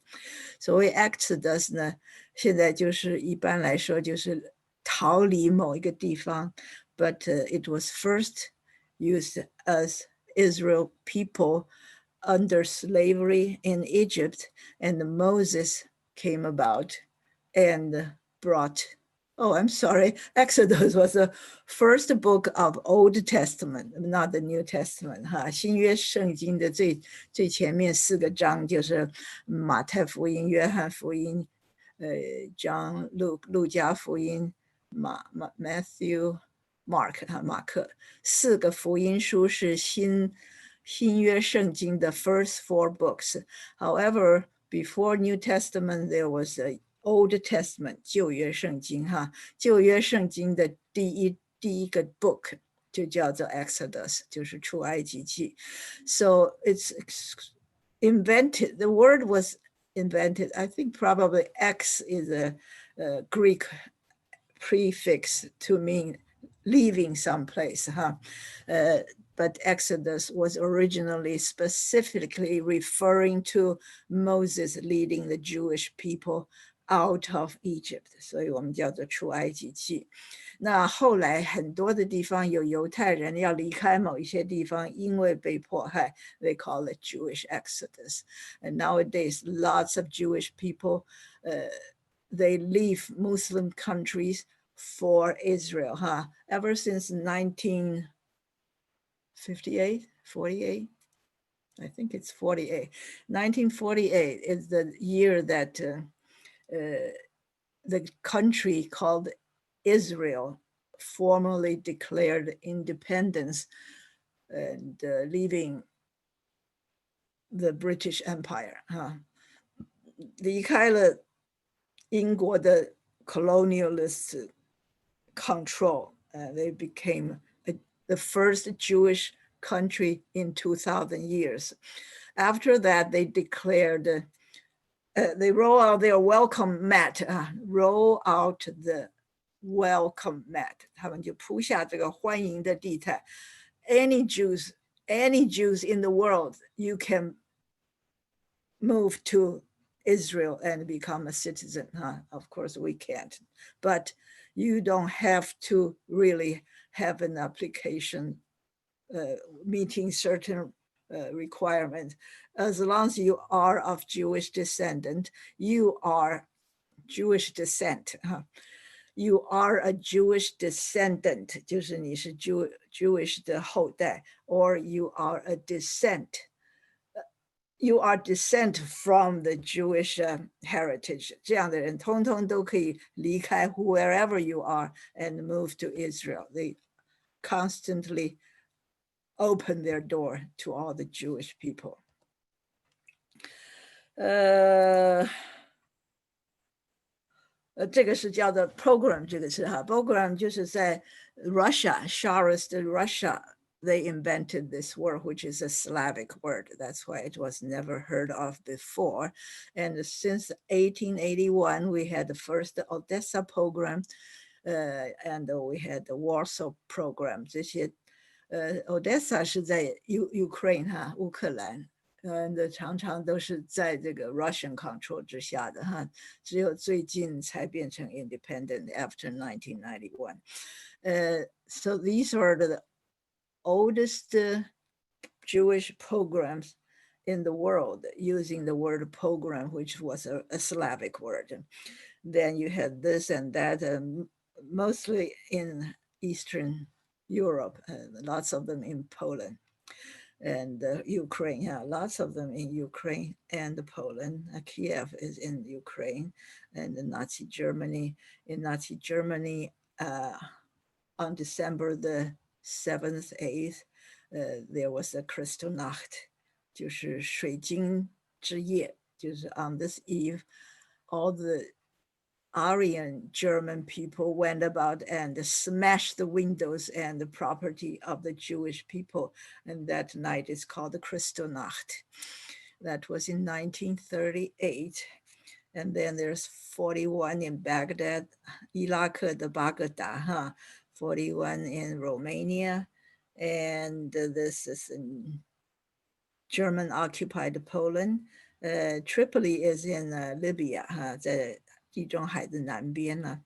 所谓 Exodus 呢，现在就是一般来说就是逃离某一个地方， but it was first used as Israel people under slavery in Egypt, and Moses came about and brought, oh, I'm sorry, Exodus was the first book of Old Testament, not the New Testament. 新约圣经的最前面4个章就是马太福音、约翰福音、John、路加福音、Matthew、马可4个福音书是新约圣经的 first 4 books. However, before New Testament, there was a Old Testament 旧约圣经旧约圣经的第一个 book 就叫做 Exodus， 就是出埃及记。So it's invented, the word was invented, I think probably X is a Greek prefix to mean leaving someplace, but Exodus was originally specifically referring to Moses leading the Jewish people out of Egypt， 所以我们叫做出埃及记。那后来很多的地方有犹太人要离开某一些地方，因为被迫害 ，they call it Jewish Exodus. And nowadays, lots of Jewish people, they leave Muslim countries for Israel, ever since 1958, 48. I think it's 48. 1948 is the year that the country called Israel formally declared independence and leaving the British Empire. 离开了英国的 colonialist control. They became the first Jewish country in 2,000 years. After that, they declared, they roll out their welcome mat, roll out the welcome mat. 他们就铺下这个欢迎的地毯。Any Jews in the world, you can move to Israel and become a citizen. Of course, we can't, but you don't have to really have an application meeting certain requirements. As long as you are of Jewish descent, you are Jewish descent. You are a Jewish descendant, 就是你是 Jewish 的后代, or you are a descent. You are descent from the Jewish heritage. 这样的人通通都可以离开 wherever you are and move to Israel. They constantly open their door to all the Jewish people. 这个是叫做 program 这个词哈 ，program 就是在 Russia, Tsarist Russia, they invented this word, which is a Slavic word. That's why it was never heard of before. And since 1881, we had the first Odessa program, and we had the Warsaw program. 这些Odessa 是在 Ukraine 哈，乌克兰。常常都是在这个 Russian control 之下的哈，只有最近才变成 independent after 1991. So these are the oldest Jewish programs in the world using the word program, which was a Slavic word. Then you had this and that, mostly in Eastern Europe, lots of them in Poland. And Ukraine, lots of them in Ukraine and Poland. Kiev is in Ukraine, and Nazi Germany. In Nazi Germany, on December the 7th, 8th, there was a Kristallnacht, 就是水晶之夜，就是 on this eve, all the Aryan German people went about and smashed the windows and the property of the Jewish people. And that night is called the Kristallnacht. That was in 1938. And then there's 41 in Baghdad, Iraq, the Baghdad, 41 in Romania. And this is in German-occupied Poland. Tripoli is in Libya, 在地中海的南边呢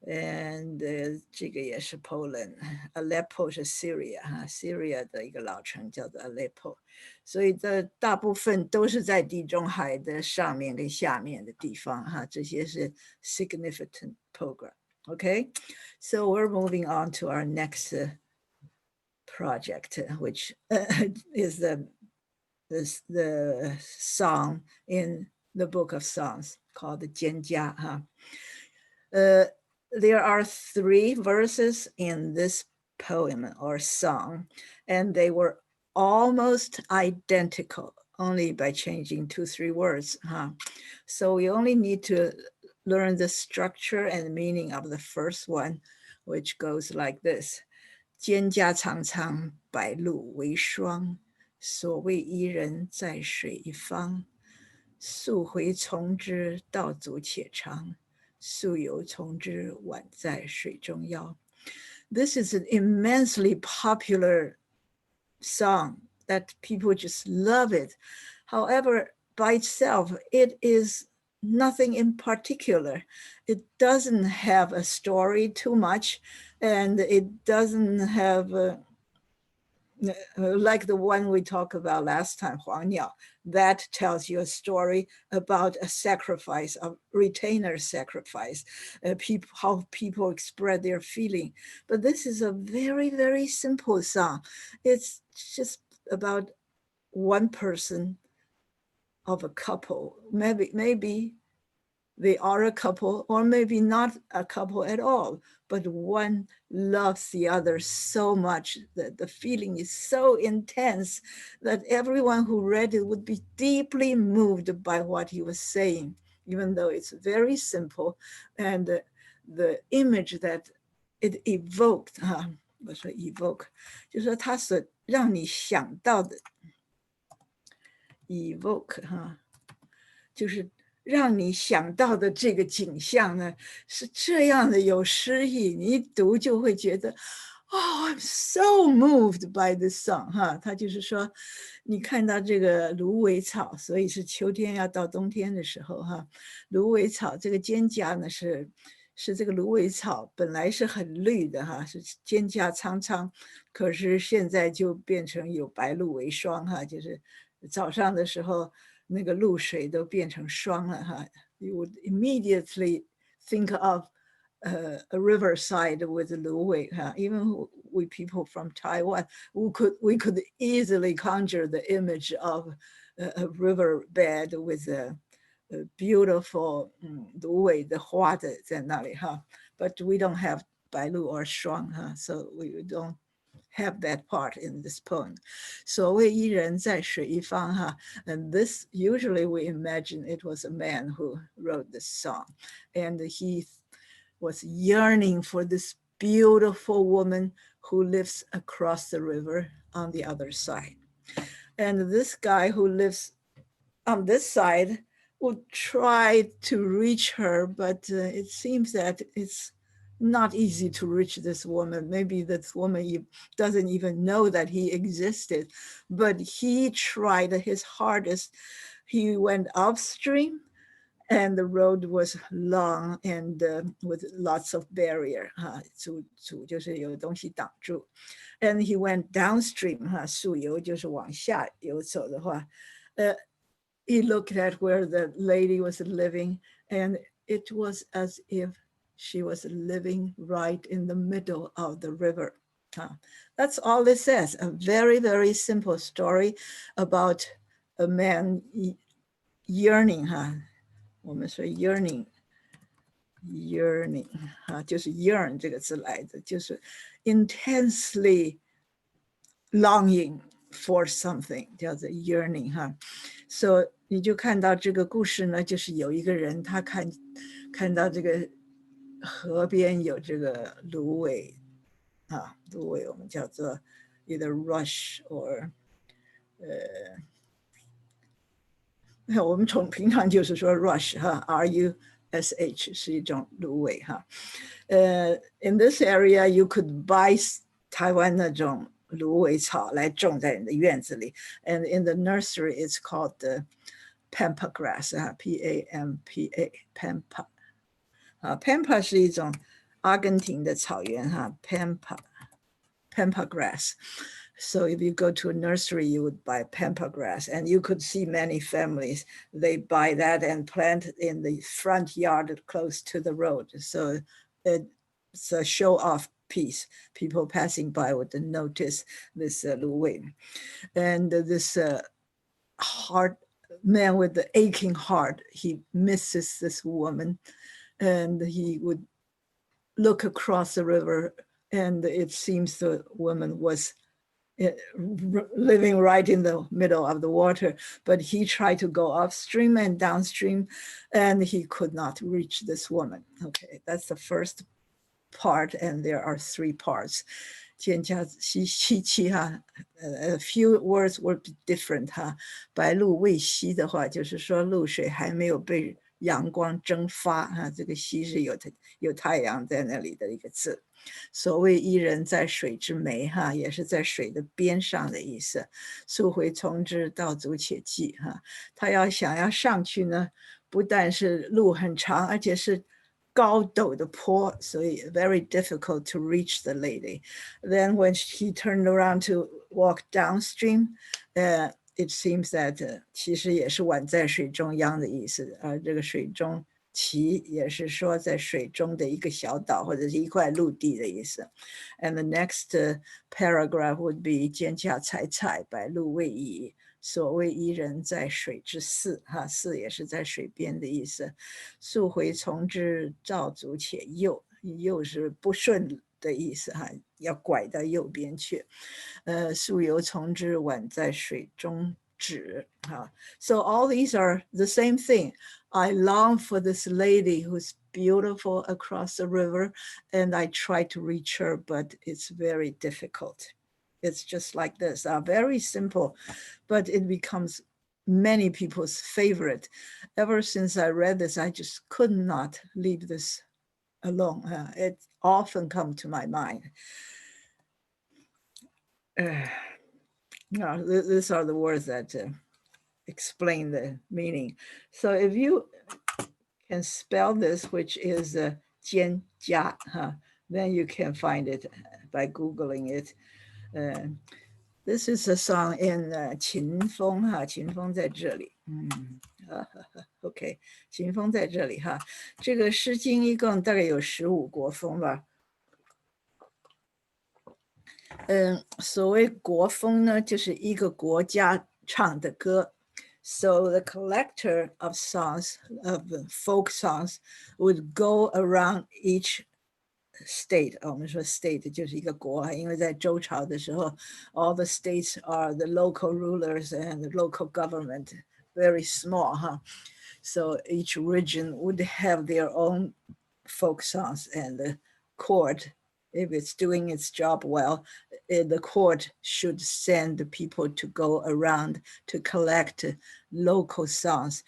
，and 这个也是 Poland，Aleppo 是 Syria 的一个老城叫做 Aleppo， 所以这大部分都是在地中海的上面跟下面的地方哈，这些是 significant program. Okay, so we're moving on to our next project, which is the song in the Book of Songs called the 蒹葭. There are 3 verses in this poem or song, and they were almost identical, only by changing 2-3 words. So we only need to learn the structure and meaning of the first one, which goes like this. 蒹葭苍苍，白露为霜。所谓伊人，在水一方。溯洄从之，道阻且长；溯游从之，宛在水中央。this is an immensely popular song that people just love it. However, by itself, it is nothing in particular. It doesn't have a story too much, and it doesn't have like the one we talked about last time, 黄鸟, that tells you a story about a sacrifice, a retainer sacrifice, how people express their feeling. But this is a very, very simple song. It's just about one person of a couple. Maybe they are a couple, or maybe not a couple at all, but one loves the other so much that the feeling is so intense that everyone who read it would be deeply moved by what he was saying, even though it's very simple. And the image that it evoked,我说 evoke, 就是说它所让你想到的 evoke, 就是让你想到的这个景象呢，是这样的有诗意，你一读就会觉得 Oh, I'm so moved by this song, 他就是说你看到这个芦苇草，所以是秋天要到冬天的时候，芦苇草这个尖架呢是这个芦苇草本来是很绿的，是尖架苍苍，可是现在就变成有白露为霜，就是早上的时候那个露水都变成霜了，You would immediately think of a riverside with 芦苇, even we people from Taiwan, we could easily conjure the image of a riverbed with a beautiful 芦苇的花的在那里，but we don't have 白露 or 霜, so we don't have that part in this poem. 所谓一人在水一方, and this usually we imagine it was a man who wrote this song, and he was yearning for this beautiful woman who lives across the river on the other side. And this guy who lives on this side would try to reach her, but it seems that it's not easy to reach this woman. Maybe this woman doesn't even know that he existed, but he tried his hardest. He went upstream, and the road was long and with lots of barrier, 阻就是有东西挡住. And he went downstream, 溯游就是往下游走的话, he looked at where the lady was living, and it was as if she was living right in the middle of the river. That's all it says. A very, very simple story about a man yearning, 我们说 yearning 就是 yearn 这个字来的，就是 intensely longing for something, 叫做 yearning, So 你就看到这个故事呢，就是有一个人他看到这个河边有这个芦苇，芦苇我们叫做 either rush or 我们平常就是说 rush, rush 是一种芦苇，in this area you could buy 台湾那种芦苇草来种在你的院子里, and in the nursery it's called the pampa grass, P-A-M-P-A, pampa. Pampa 是一种阿根廷的草原, pampa grass. So if you go to a nursery, you would buy pampa grass, and you could see many families, they buy that and plant in the front yard close to the road. So it's a show-off piece. People passing by would notice this 芦苇. And this man with the aching heart, he misses this woman, and he would look across the river, and it seems the woman was living right in the middle of the water, but he tried to go upstream and downstream, and he could not reach this woman. Okay, that's the first part, and there are three parts. 见家稀奇, a few words were different, 白露未晞的话就是说露水还没有被阳光蒸发啊，这个西是有太阳在那里的一个字。所谓伊人在水之湄哈，也是在水的边上的意思。溯洄从之，道阻且济哈，他想要上去呢，不但是路很长，而且是高陡的坡，所以 very difficult to reach the lady. Then when he turned around to walk downstream, it seems that 其实也是宛在水中央的意思，而这个水中其也是说在水中的一个小岛或者是一块陆地的意思。And the next paragraph would be 蒹葭采采，白露未已。所谓伊人在水之涘哈，涘也是在水边的意思。溯洄从之，道阻且右，右是不顺的意思哈，要拐到右边去。溯游从之，宛在水中止哈。So all these are the same thing. I long for this lady who's beautiful across the river, and I try to reach her, but it's very difficult. It's just like this, very simple, but it becomes many people's favorite. Ever since I read this, I just could not leave this alone. It often comes to my mind. These are the words that explain the meaning. So if you can spell this, which is 蒹葭, then you can find it by Googling it. This is a song in 秦风哈，秦风在这里，OK， 秦风在这里哈。这个诗经一共大概有15国风吧。所谓国风呢，就是一个国家唱的歌。So the collector of songs, of folk songs, would go around each state. 我们说 state 就是一个国，因为在周朝的时候 all the states are the local rulers and the local government, very small, So each region would have their own folk songs, and the court, if it's doing its job well, the court should send the people to go around to collect local songs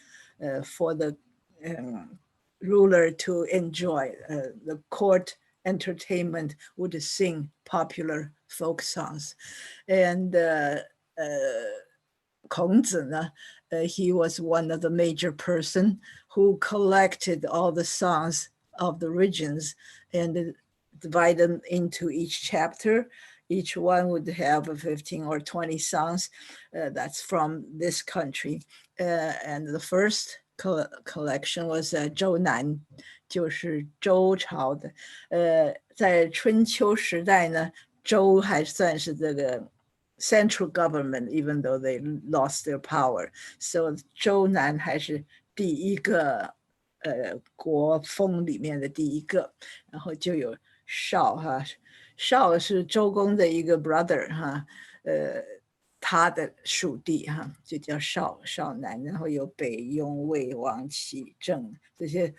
for the ruler to enjoy. The court entertainment would sing popular folk songs. And 孔子呢, he was one of the major person who collected all the songs of the regions and divide them into each chapter. Each one would have 15 or 20 songs that's from this country. And the first collection was 周南，就是周朝的。在春秋时代呢，周还算是这个 central government, even though they lost their power. So 周南还是第一个国风里面的第一个，然后就有邵哈，邵是周公的一个 brother 哈，他的属地哈，就叫邵南，然后有北雍、魏、王、齐、郑这些，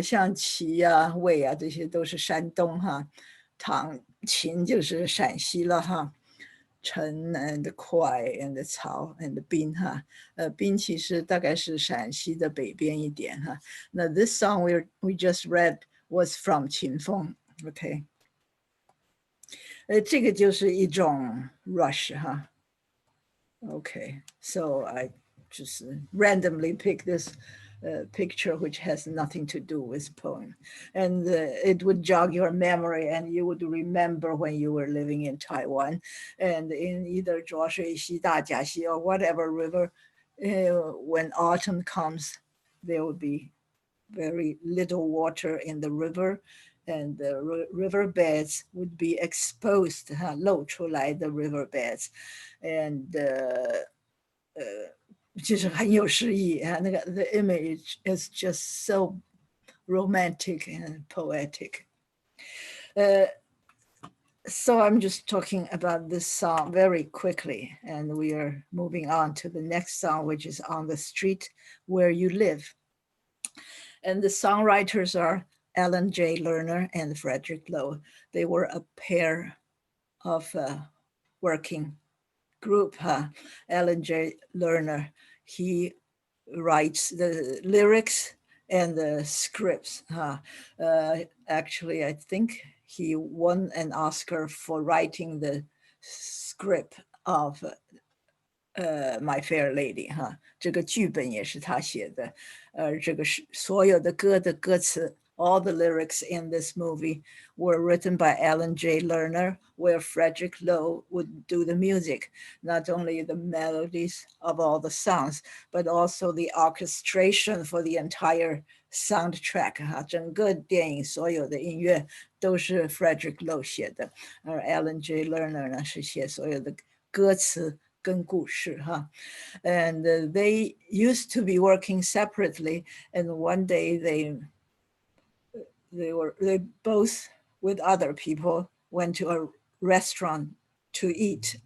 像齐啊、魏啊，这些都是山东哈，唐、秦就是陕西了哈。陈 and 快 and 曹 and 宾哈，宾其实大概是陕西的北边一点哈。那 this song we just read was from 秦风 ，OK。这个就是一种 rush 哈。Okay, so I just randomly pick this picture which has nothing to do with poem, and it would jog your memory and you would remember when you were living in Taiwan and in either 浊水溪、大甲溪 or whatever river, when autumn comes, there would be very little water in the river, and the river beds would be exposed, 露出来的 river beds, and 就是很有诗意啊，那个 the image is just so romantic and poetic. So I'm just talking about this song very quickly, and we are moving on to the next song, which is On the Street Where You Live. And the songwriters are Alan J. Lerner and Frederick Lowe. They were a pair of working group. Alan J. Lerner, he writes the lyrics and the scripts. Actually, I think he won an Oscar for writing the script of My Fair Lady 哈，这个剧本也是他写的，这个是所有的歌的歌词 all the lyrics in this movie were written by Alan J. Lerner, where Frederick Loewe would do the music, not only the melodies of all the songs, but also the orchestration for the entire soundtrack 哈，整个电影所有的音乐都是 Frederick Loewe 写的，而 Alan J. Lerner 呢是写所有的歌词跟故事哈。And they used to be working separately, and one day they both with other people went to a restaurant to eat.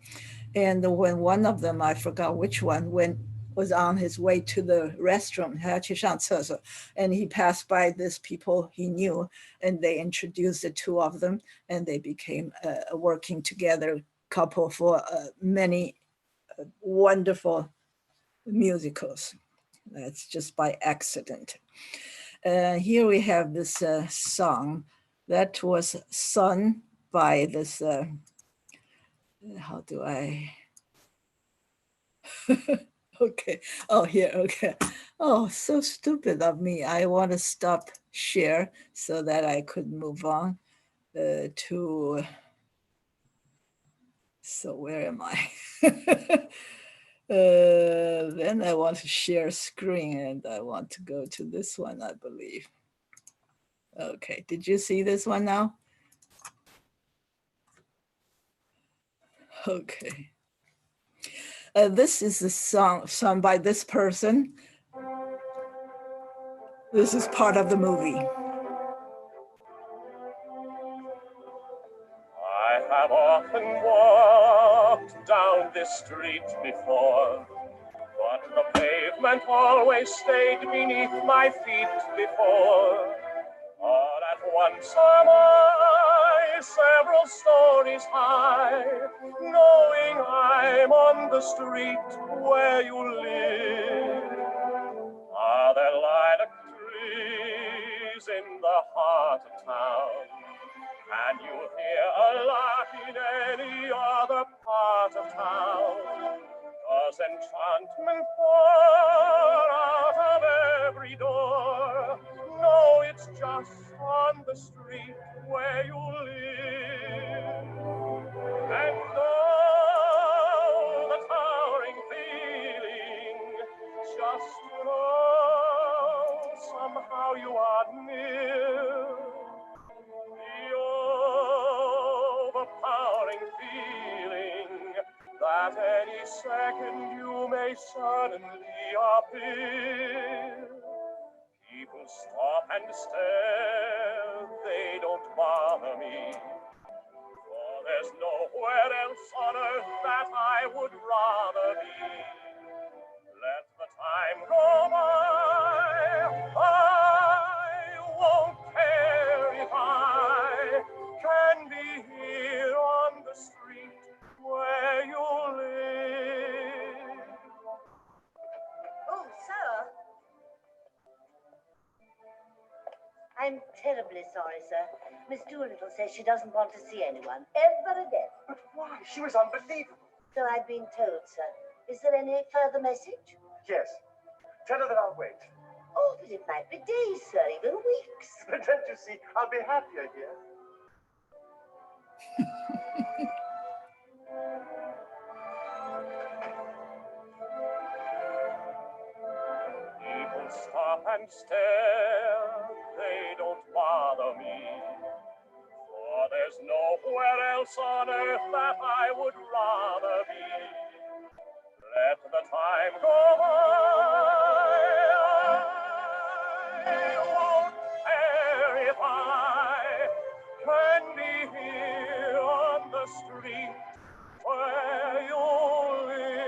And when one of them, I forgot which one, was on his way to the restroom, and he passed by these people he knew, and they introduced the two of them, and they became a working together couple for many wonderful musicals. That's just by accident. Here we have this song that was sung by this, how do I, okay, oh here, okay. Oh, so stupid of me. I want to stop share so that I could move on to, so where am I? Then I want to share screen and I want to go to this one, I believe. Okay, did you see this one now? Okay. This is a song sung by this person. This is part of the movie. I have often walked down this street before, but the pavement always stayed beneath my feet before. All at once am I several stories high, knowing I'm on the street where you live. Are there lilac trees in the heart of town? Can you hear a lark in any other part of town? Does enchantment pour out of every door? No, it's just on the street where you live. And oh, the towering feeling, just to know somehow you are near. The overpowering feeling that any second you may suddenly appear. People stop and stare, they don't bother me, for there's nowhere else on earth that I would rather be. Let the time go by, I won't care if I can be here on the street where you live. Oh, sir. I'm terribly sorry, sir. Miss Doolittle says she doesn't want to see anyone ever again. But why? She was unbelievable. So I've been told, sir. Is there any further message? Yes. Tell her that I'll wait. Oh, but it might be days, sir, even weeks. But don't you see, I'll be happier here. People stop and stare, they don't bother me, for there's nowhere else on earth that I would rather be. Let the time go by, I won't care if I can be here on the street where you live.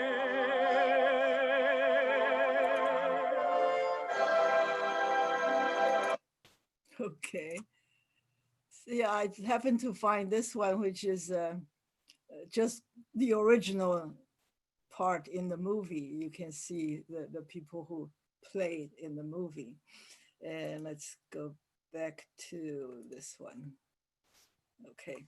Okay. So yeah, I happened to find this one, which is just the original part in the movie. You can see the people who played in the movie. And let's go back to this one. Okay.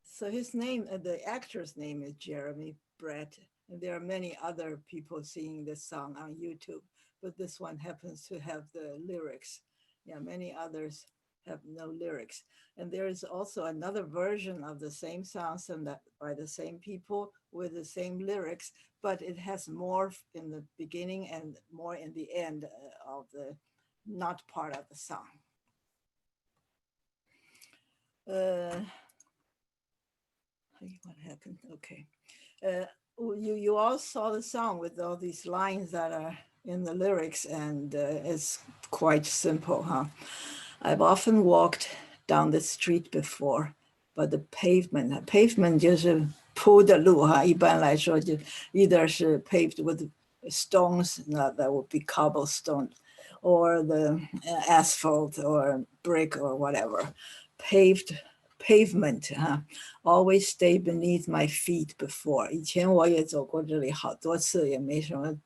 So his name, the actor's name is Jeremy Brett. And there are many other people singing this song on YouTube, but this one happens to have the lyrics. Yeah, many others have no lyrics. And there is also another version of the same song sung by the same people with the same lyrics, but it has more in the beginning and more in the end of the not part of the song. What happened? Okay. You all saw the song with all these lines that are in the lyrics, and it's quite simple, huh? I've often walked down the street before, but the pavement 就是铺的路哈，一般来说就 either 是 paved with stones, that would be cobblestone, or the asphalt or brick or whatever, pavement, always stay beneath my feet before. 以前我也走过这里好多次，也没什么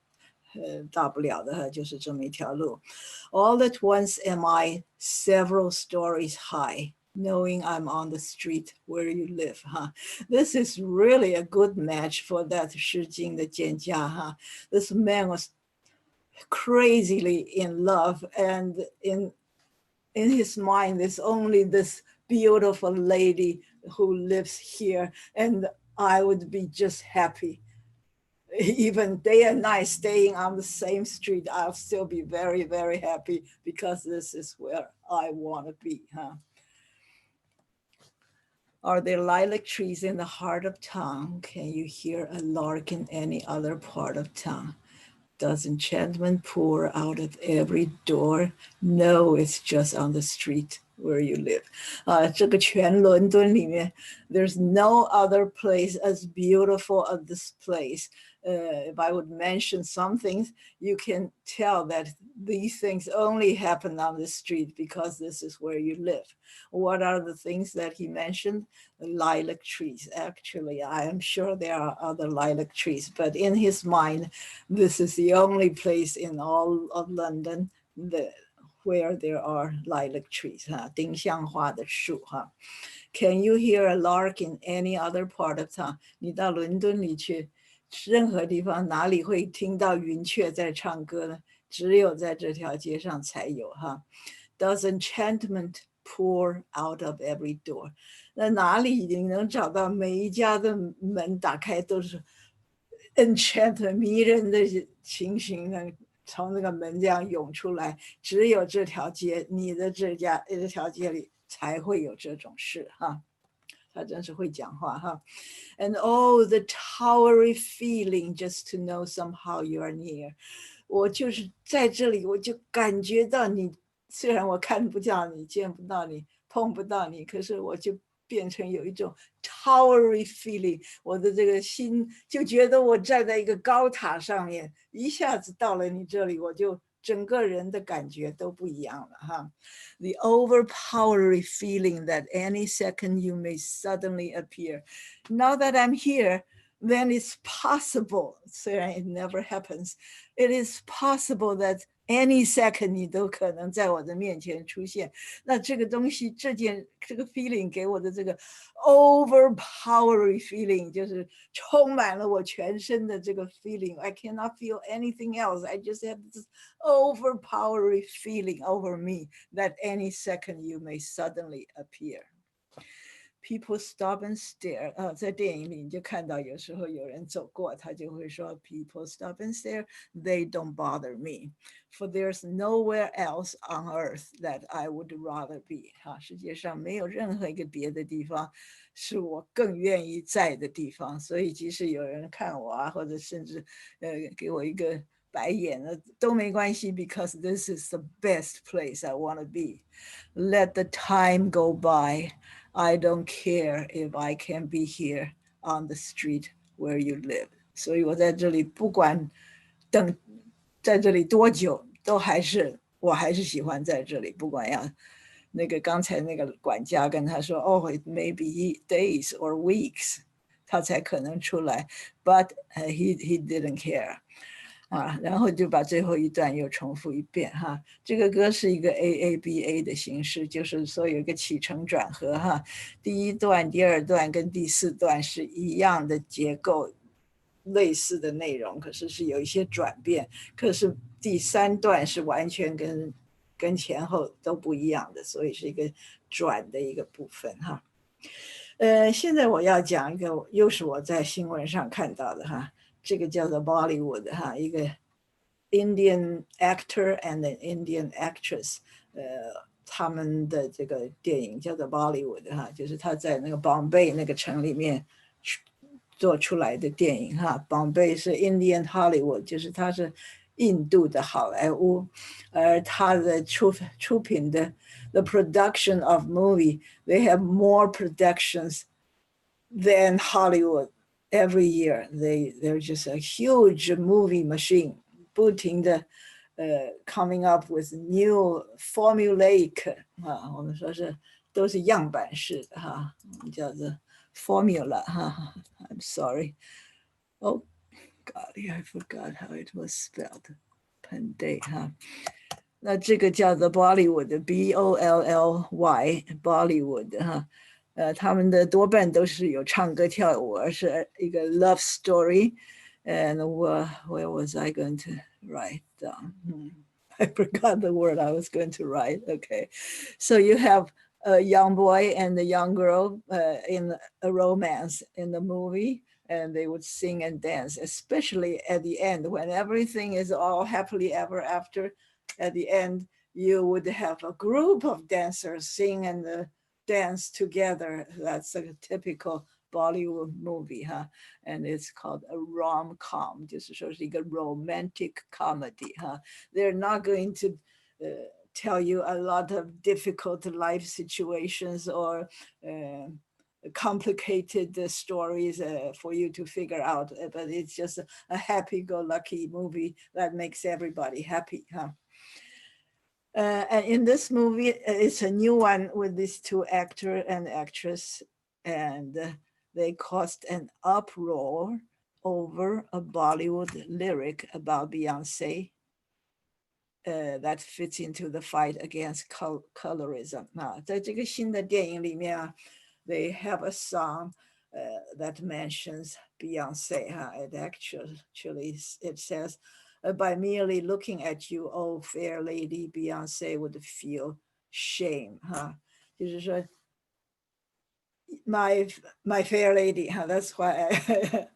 大不了的，就是这么一条路。All at once am I several stories high, knowing I'm on the street where you live. This is really a good match for that 诗经的蒹葭. This man was crazily in love, and in his mind, there's only this beautiful lady who lives here, and I would be just happy. Even day and night staying on the same street, I'll still be very, very happy because this is where I want to be. Are there lilac trees in the heart of town? Can you hear a lark in any other part of town? Does enchantment pour out of every door? No, it's just on the street where you live. 这个全伦敦里面 there's no other place as beautiful as this place. If I would mention some things, you can tell that these things only happen on the street because this is where you live. What are the things that he mentioned? Lilac trees. Actually, I am sure there are other lilac trees, but in his mind, this is the only place in all of London where there are lilac trees. 丁香花的树 Can you hear a lark in any other part of town? 你到伦敦里去，任何地方哪里会听到云雀在唱歌呢？只有在这条街上才有 Does enchantment pour out of every door? 那哪里你能找到每一家的门打开都是 enchantment 迷人的情形呢？从那个门这样涌出来，只有这条街，你的这条街里才会有这种事他真是会讲话And oh, the towery feeling just to know somehow you are near. 我就是在这里，我就感觉到你，虽然我看不到你，见不到你，碰不到你，可是我就变成有一种 towery feeling， 我的这个心就觉得我站在一个高塔上面，一下子到了你这里，我就整个人的感觉都不一样了The overpowering feeling that any second you may suddenly appear. Now that I'm here, then it's possible, 虽然 it never happens, it is possible that any second 你都可能在我的面前出现。那这个东西，这个 feeling 给我的这个 overpowering feeling 就是充满了我全身的这个 feeling. I cannot feel anything else. I just have this overpowering feeling over me that any second you may suddenly appear. People stop and stare. 在电影里你就看到有时候有人走过，他就会说 People stop and stare. They don't bother me, for there's nowhere else on earth that I would rather be. 世界上没有任何一个别的地方是我更愿意在的地方。所以即使有人看我或者甚至给我一个白眼都没关系 because this is the best place I want to be. Let the time go by. I don't care if I can be here on the street where you live. 所以我在这里不管等在这里多久，我还是喜欢在这里，不管要那个刚才那个管家跟他说it may be days or weeks 他才可能出来 but he didn't care. 啊，然后就把最后一段又重复一遍哈。这个歌是一个 AABA 的形式，就是说有一个起承转合哈。第一段、第二段跟第四段是一样的结构，类似的内容，可是是有一些转变。可是第三段是完全跟前后都不一样的，所以是一个转的一个部分哈。现在我要讲一个，又是我在新闻上看到的哈。这个叫做 Bollywood 哈，一个 Indian actor and an Indian actress， 他们的这个电影叫做 Bollywood 哈，就是他在那个 Bombay 那个城里面做出来的电影哈。Bombay 是 Indian Hollywood， 就是他是印度的好莱坞，而他的出品的 the production of movie, they have more productions than Hollywood. Every year, they're just a huge movie machine, 不停的coming up with new formulaic 啊，我们说是都是样板式的哈，我们叫做 formula 哈。I'm sorry. Oh, golly, I forgot how it was spelled. Panday 哈。那这个叫做 Bollywood, B-O-L-L-Y, Bollywood 哈。他们的多半都是有唱歌跳舞，而是一个 love story. And where was I going to write down? I forgot the word I was going to write. Okay. So you have a young boy and a young girl in a romance in the movie, and they would sing and dance, especially at the end when everything is all happily ever after. At the end, you would have a group of dancers sing and dance together. That's a typical Bollywood movie, huh? And it's called a rom-com, 就是说是一个 romantic comedy, huh? They're not going to tell you a lot of difficult life situations or complicated stories for you to figure out, but it's just a happy-go-lucky movie that makes everybody happy, huh? And in this movie, it's a new one with these two actor and actress, and they caused an uproar over a Bollywood lyric about Beyonce that fits into the fight against colorism. 在这个新的电影里面啊， they have a song that mentions Beyonce. It actually it says, by merely looking at you, oh fair lady, Beyonce would feel shame. 就是说 my fair lady, that's why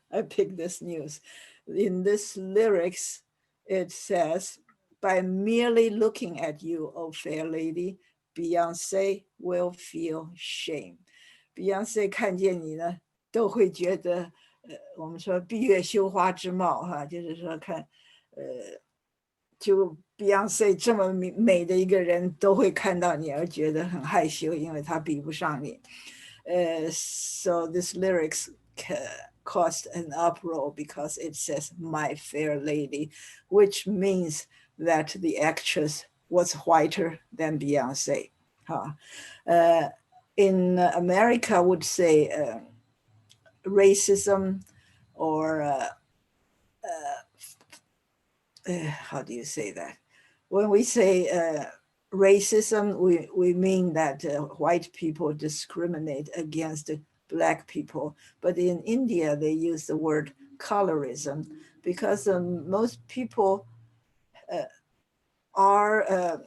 I picked this news. In this lyrics, it says, by merely looking at you, oh fair lady, Beyonce will feel shame. Beyonce 看见你呢，都会觉得，我们说闭月羞花之貌哈，就是说看，就 Beyonce 这么美的一个人，都会看到你而觉得很害羞，因为她比不上你。So this lyrics caused an uproar because it says "my fair lady," which means that the actress was whiter than Beyonce. In America, would say racism or how do you say that? When we say racism, we mean that white people discriminate against Black people. But in India, they use the word colorism because most people are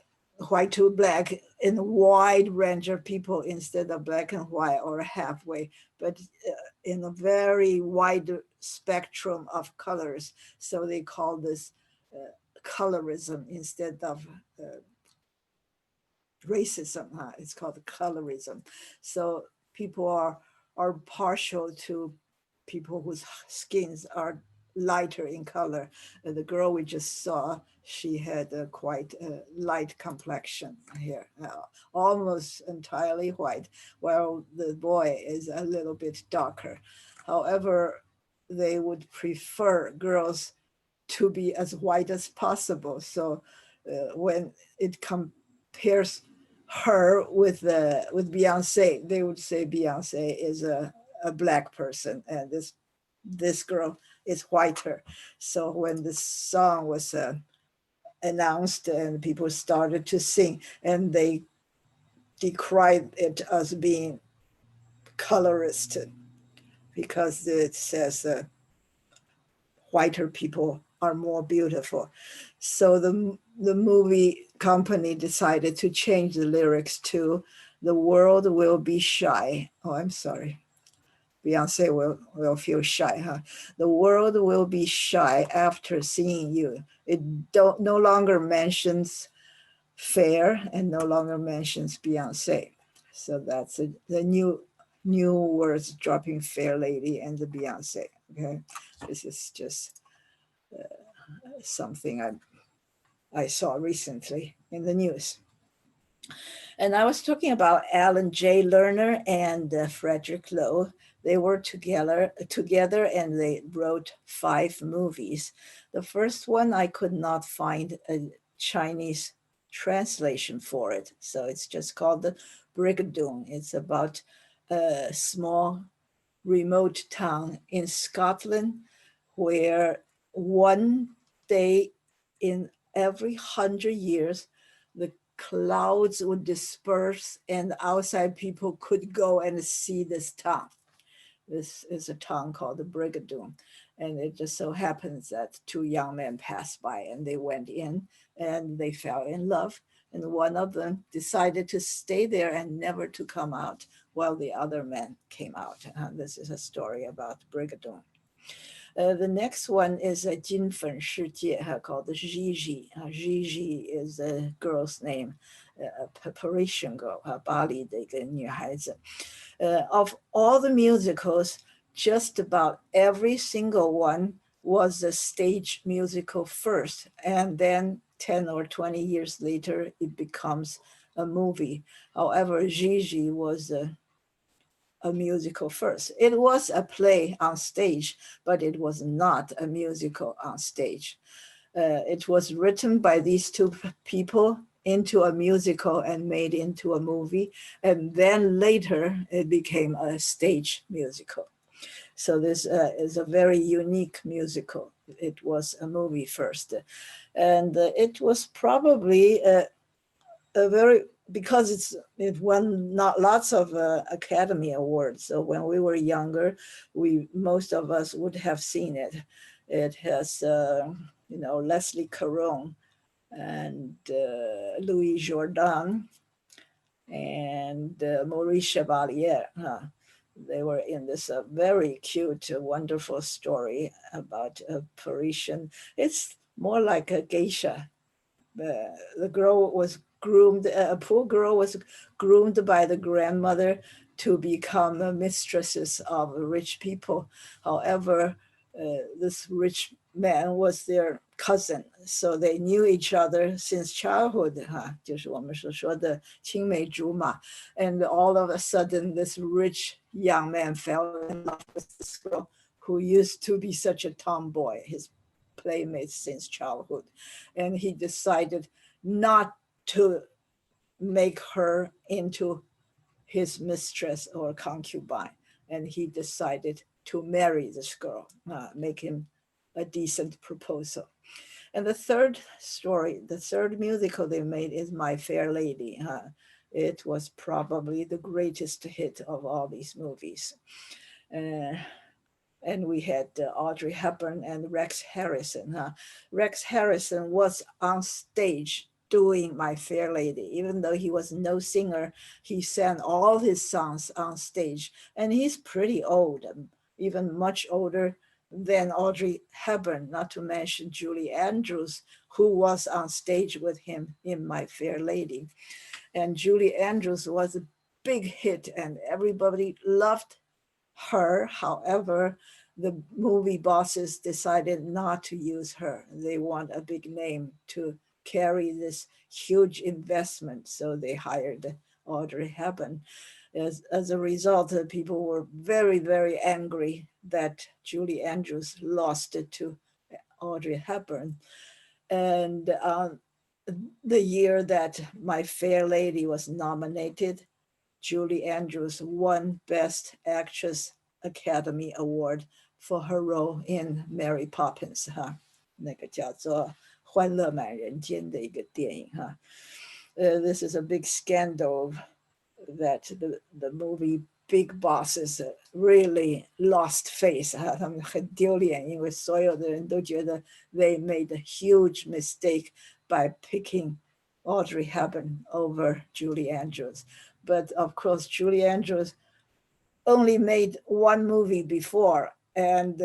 white to Black in a wide range of people instead of Black and white or halfway, but in a very wide spectrum of colors. So they call this colorism instead of racism. It's called colorism. So people are partial to people whose skins are lighter in color. The girl we just saw, she had a quite light complexion here, almost entirely white, while the boy is a little bit darker. However, they would prefer girls to be as white as possible. So when it compares her with Beyonce, they would say Beyonce is a Black person, and this girl is whiter. So when the song was announced and people started to sing, and they decried it as being colorist because it says whiter people are more beautiful. So the movie company decided to change the lyrics to "The world will be shy." Oh, I'm sorry. Beyonce will feel shy, huh? "The world will be shy after seeing you." It no longer mentions Fair and no longer mentions Beyonce. So that's the new words dropping Fair Lady and the Beyonce. Okay, this is just something I saw recently in the news. And I was talking about Alan J. Lerner and Frederick Lowe. They were together and they wrote 5 movies. The first one, I could not find a Chinese translation for it. So it's just called the Brigadoon. It's about a small remote town in Scotland where one day in every 100 years, the clouds would disperse and outside people could go and see this town. This is a town called the Brigadoon. And it just so happens that 2 young men passed by and they went in and they fell in love. And one of them decided to stay there and never to come out while the other men came out. This is a story about Brigadoon. The next one is a 金粉世界 called the Gigi. Gigi is a girl's name, a Parisian girl, 巴黎的一个女孩子. Of all the musicals, just about every single one was a stage musical first, and then 10 or 20 years later, it becomes a movie. However, Gigi was a musical first. It was a play on stage, but it was not a musical on stage. It was written by these 2 people into a musical and made into a movie. And then later it became a stage musical. So this is a very unique musical. It was a movie first. And it was probably a very, because it won not lots of Academy Awards. So when we were younger, most of us would have seen it. It has, Leslie Caron and Louis Jourdan and Maurice Chevalier. They were in this very cute, wonderful story about a Parisian. It's more like a geisha. The girl was groomed, a poor girl was groomed by the grandmother to become mistresses of rich people. However, this rich man was their cousin, so they knew each other since childhood, 就是我们所说的青梅竹马. And all of a sudden, this rich young man fell in love with this girl who used to be such a tomboy, his playmate since childhood. And he decided not to make her into his mistress or concubine. And he decided to marry this girl, make him a decent proposal. And the third story, the third musical they made is My Fair Lady. It was probably the greatest hit of all these movies. And we had Audrey Hepburn and Rex Harrison. Rex Harrison was on stage doing My Fair Lady. Even though he was no singer, he sang all his songs on stage. And he's pretty old, even much older than Audrey Hepburn, not to mention Julie Andrews, who was on stage with him in My Fair Lady. And Julie Andrews was a big hit and everybody loved her. However, the movie bosses decided not to use her. They want a big name to carry this huge investment. So they hired Audrey Hepburn. As a result, people were very, very angry that Julie Andrews lost it to Audrey Hepburn. And the year that My Fair Lady was nominated, Julie Andrews won Best Actress Academy Award for her role in Mary Poppins 哈，那个叫做《欢乐满人间》的一个电影哈。This is a big scandal that the movie Big Bosses really lost face 哈，他们很丢脸，因为所有的人都觉得 they made a huge mistake by picking Audrey Hepburn over Julie Andrews. But of course, Julie Andrews only made one movie before, and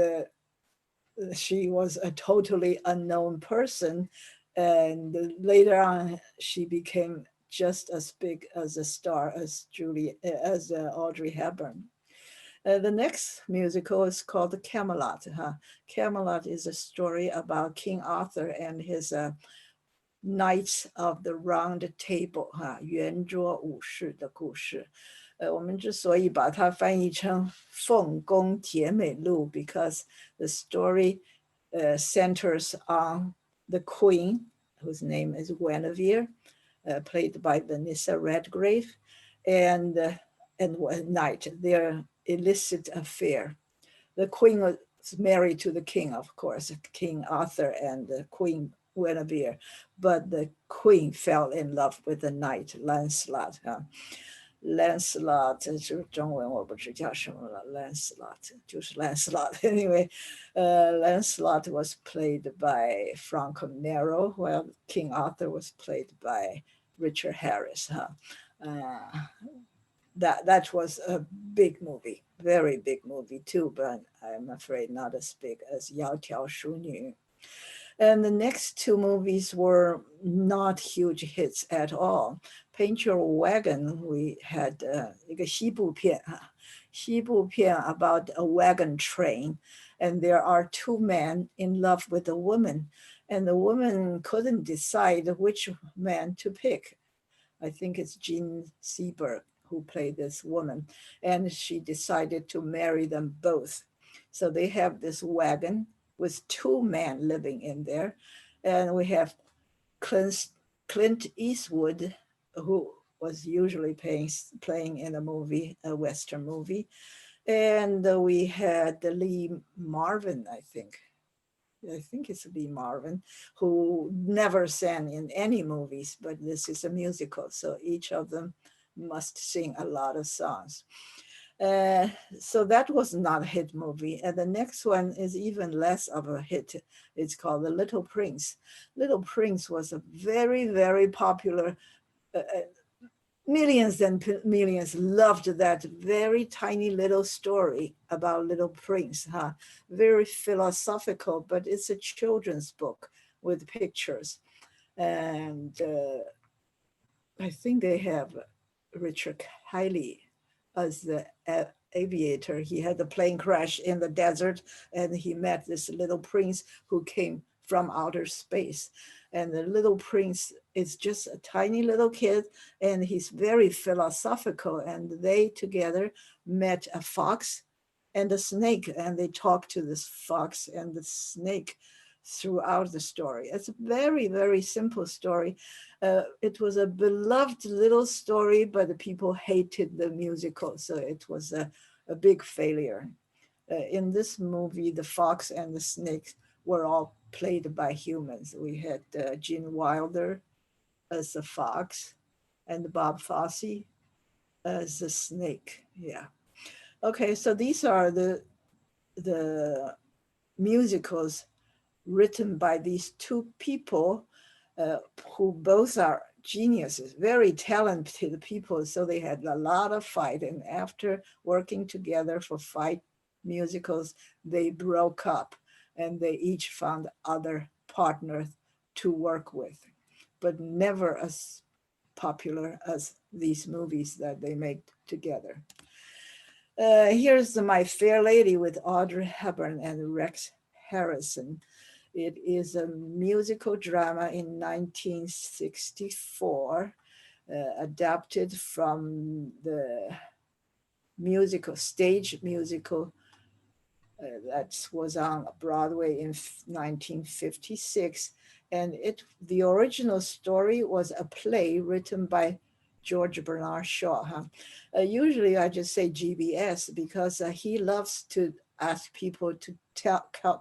she was a totally unknown person. And later on, she became just as big as a star as Audrey Hepburn. The next musical is called Camelot. Camelot is a story about King Arthur and his Knights of the Round Table 圆桌武士的故事。我们之所以把它翻译成凤宫姐妹录 because the story centers on the queen, whose name is Guinevere, played by Vanessa Redgrave, and one knight, their illicit affair. The queen was married to the king, of course, King Arthur and Queen Guinevere, but the queen fell in love with the knight Lancelot. Lancelot 就是中文我不知叫什么了 Lancelot 就是 Lancelot anyway Lancelot was played by Franco Nero while King Arthur was played by Richard Harris that was a big movie, very big movie too, but I'm afraid not as big as 窈窕淑女. And the next two movies were not huge hits at all. Paint Your Wagon, we had 一个西部片about a wagon train. And there are two men in love with a woman. And the woman couldn't decide which man to pick. I think it's Jean Seberg who played this woman. And she decided to marry them both. So they have this wagon with two men living in there. And we have Clint Eastwood, who was usually playing in a movie, a Western movie. And we had Lee Marvin, I think it's Lee Marvin, who never sang in any movies, but this is a musical. So each of them must sing a lot of songs. So that was not a hit movie. And the next one is even less of a hit. It's called The Little Prince. Little Prince was a very, very popular, millions and millions loved that very tiny little story about Little Prince. Very philosophical, but it's a children's book with pictures. And I think they have Richard Kiley as the aviator. He had a plane crash in the desert and he met this little prince who came from outer space. And the little prince is just a tiny little kid and he's very philosophical. And they together met a fox and a snake and they talked to this fox and the snake throughout the story. It's a very, very simple story. It was a beloved little story, but the people hated the musical, so it was a big failure. In this movie, the fox and the snake were all played by humans. We had Gene Wilder as the fox and Bob Fosse as the snake. Yeah. Okay, so these are the musicals written by these two people who both are geniuses, very talented people. So they had a lot of fight. And after working together for 5 musicals, they broke up and they each found other partners to work with, but never as popular as these movies that they made together. Here's My Fair Lady with Audrey Hepburn and Rex Harrison. It is a musical drama in 1964, adapted from the stage musical that was on Broadway in 1956. And the original story was a play written by George Bernard Shaw. Usually I just say GBS because he loves to asked people to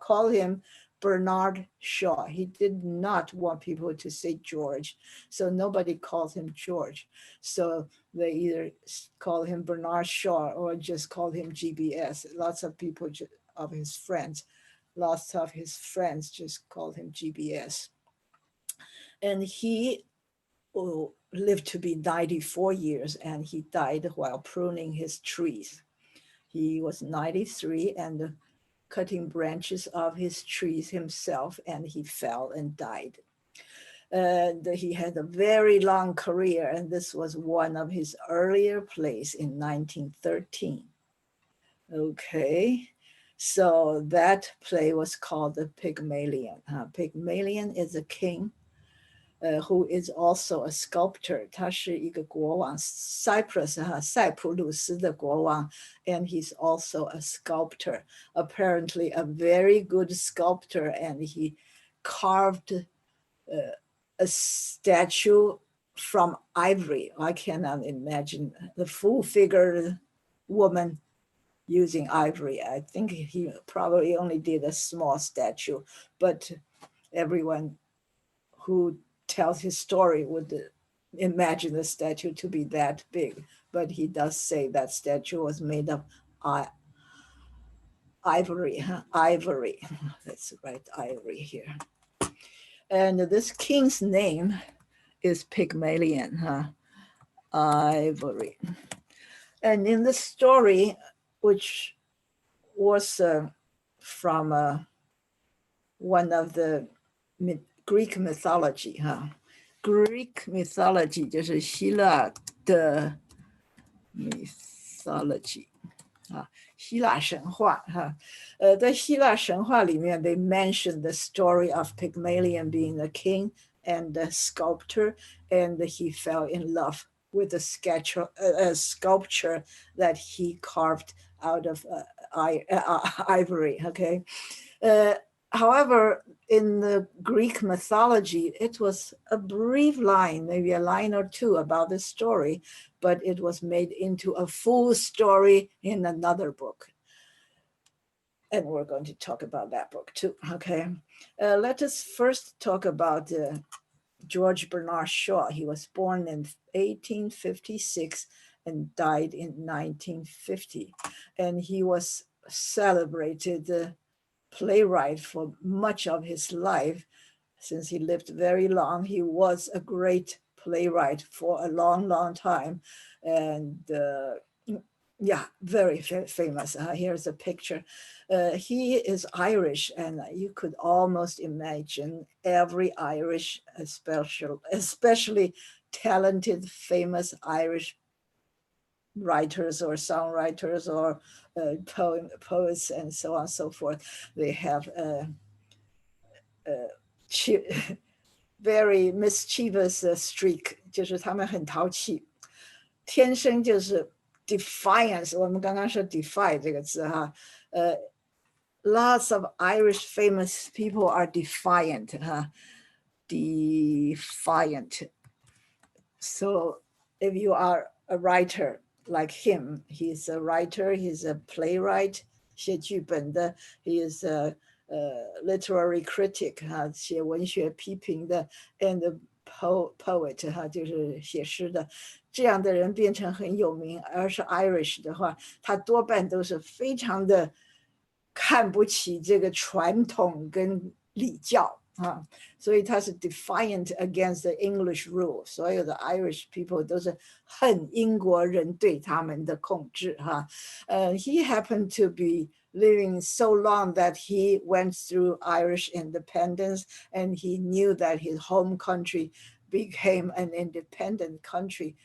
call him Bernard Shaw. He did not want people to say George, so nobody called him George. So they either call him Bernard Shaw or just called him GBS. Lots of people of his friends just called him GBS. And he lived to be 94 years, and he died while pruning his trees. He was 93 and cutting branches of his trees himself, and he fell and died. And he had a very long career, and this was one of his earlier plays in 1913. Okay, so that play was called the Pygmalion. Pygmalion is a king who is also a sculptor. 他是一个国王 Cyprus 塞浦路斯的国王 and he's also a sculptor, apparently a very good sculptor, and he carved a statue from ivory. I cannot imagine the full-figured woman using ivory. I think he probably only did a small statue, but everyone who tells his story would imagine the statue to be that big, but he does say that statue was made of ivory. That's right, ivory here. And this king's name is Pygmalion, ivory. And in the story, which was from one of the Greek mythology, Greek mythology 就是希腊的 mythology 希腊神话在希腊神话里面 they mentioned the story of Pygmalion being a king and a sculptor, and he fell in love with a sculpture that he carved out of ivory. Okay. However, in the Greek mythology, it was a brief line, maybe a line or two about this story, but it was made into a full story in another book. And we're going to talk about that book too, okay? Let us first talk about George Bernard Shaw. He was born in 1856 and died in 1950. And he was celebrated playwright for much of his life. Since he lived very long, he was a great playwright for a long, long time. And yeah, very famous. Here's a picture. He is Irish, and you could almost imagine every Irish, especially talented, famous Irish writers or songwriters or poets and so on and so forth. They have a very mischievous streak, 就是他们很淘气，天生就是 defiance。我们刚刚说 defy 这个字哈，lots of Irish famous people are defiant defiant. So if you are a writer like him, he's a writer, he's a playwright, 写剧本的 he is a literary critic 写文学批评的 and a poet 就是写诗的，这样的人变成很有名，而是 Irish 的话，他多半都是非常的看不起这个传统跟礼教所以他是 defiant against the English rule， 所有的 Irish people 都是恨英国人对他们的控制he happened to be living so long that he went through Irish independence, and he knew that his home country became an independent country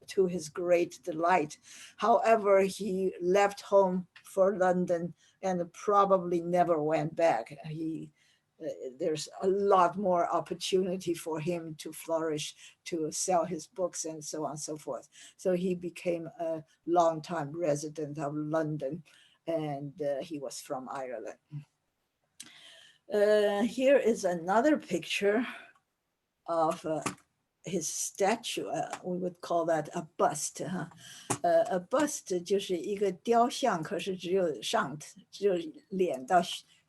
to his great delight. However, he left home for London and probably never went back. There's a lot more opportunity for him to flourish, to sell his books and so on and so forth. So he became a longtime resident of London, and he was from Ireland. Here is another picture of his statue, we would call that a bust. A bust 就是一个雕像，可是只有脸到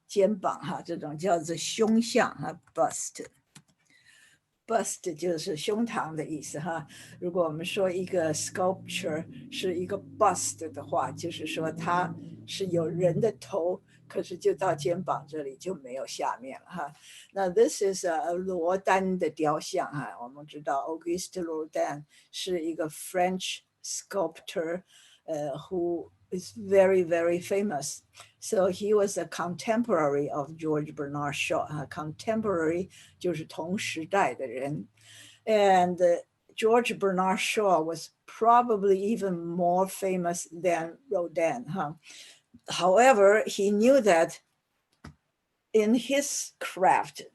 肩膀哈，这种叫做胸像哈 bust。bust 就是胸膛的意思哈。如果我们说一个 sculpture 是一个 bust 的话，就是说它是有人的头，可是就到肩膀这里就没有下面了哈。那 this is 罗丹的雕像哈，我们知道 Auguste Rodin 是一个 French sculptor， who is very, very famous. So he was a contemporary of George Bernard Shaw. Contemporary 就是同时代的人。And George Bernard Shaw was probably even more famous than Rodin. However, he knew that in his craft,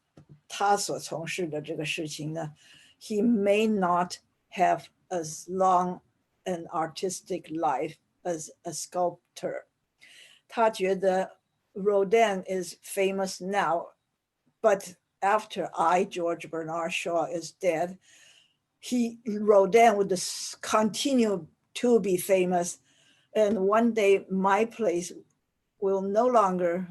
他所从事的这个事情呢, he may not have as long an artistic life as a sculptor. 他觉得 Rodin is famous now, but after George Bernard Shaw, is dead, Rodin would continue to be famous, and one day my place will no longer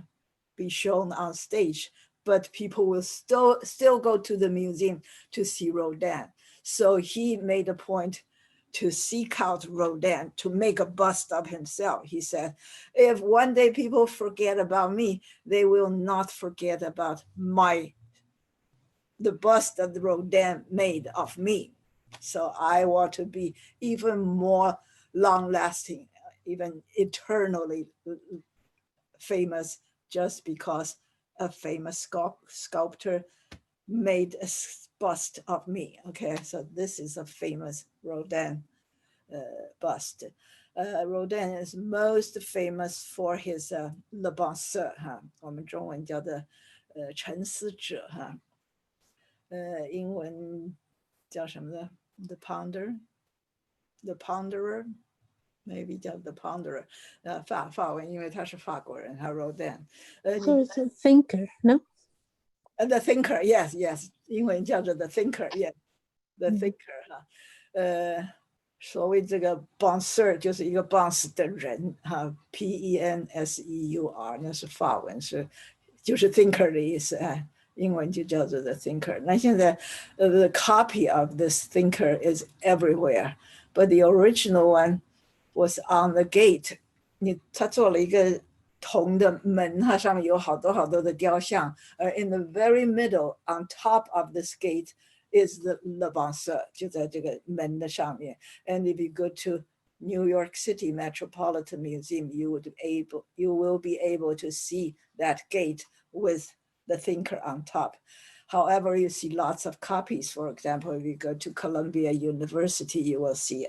be shown on stage, but people will still go to the museum to see Rodin. So he made a point to seek out Rodin, to make a bust of himself. He said, if one day people forget about me, they will not forget about the bust that Rodin made of me. So I want to be even more long-lasting, even eternally famous, just because a famous sculptor made a bust of me. Okay, so this is a famous Rodin bust. Rodin is most famous for his Le Penseur, 我们中文叫的沉思者哈，英文叫什么呢 ？The Ponderer, maybe 叫 The Ponderer. 法文，因为他是法国人，他 Rodin. So it's a thinker, no? The Thinker, yes, yes. 英文叫做 The Thinker, yes, The Thinker 哈。所谓这个 penseur 就是一个 pense 的人哈 ，P-E-N-S-E-U-R 那是法文，就是 thinker 的意思哎，英文就叫做 the thinker。那现在the copy of this thinker is everywhere, but the original one was on the gate. 他做了一个铜的门，它上面有好多好多的雕像，而 in the very middle, on top of this gate, is the Le Penseur, 就在这个门的上面。And if you go to New York City Metropolitan Museum, you will be able to see that gate with the thinker on top. However, you see lots of copies. For example, if you go to Columbia University, you will see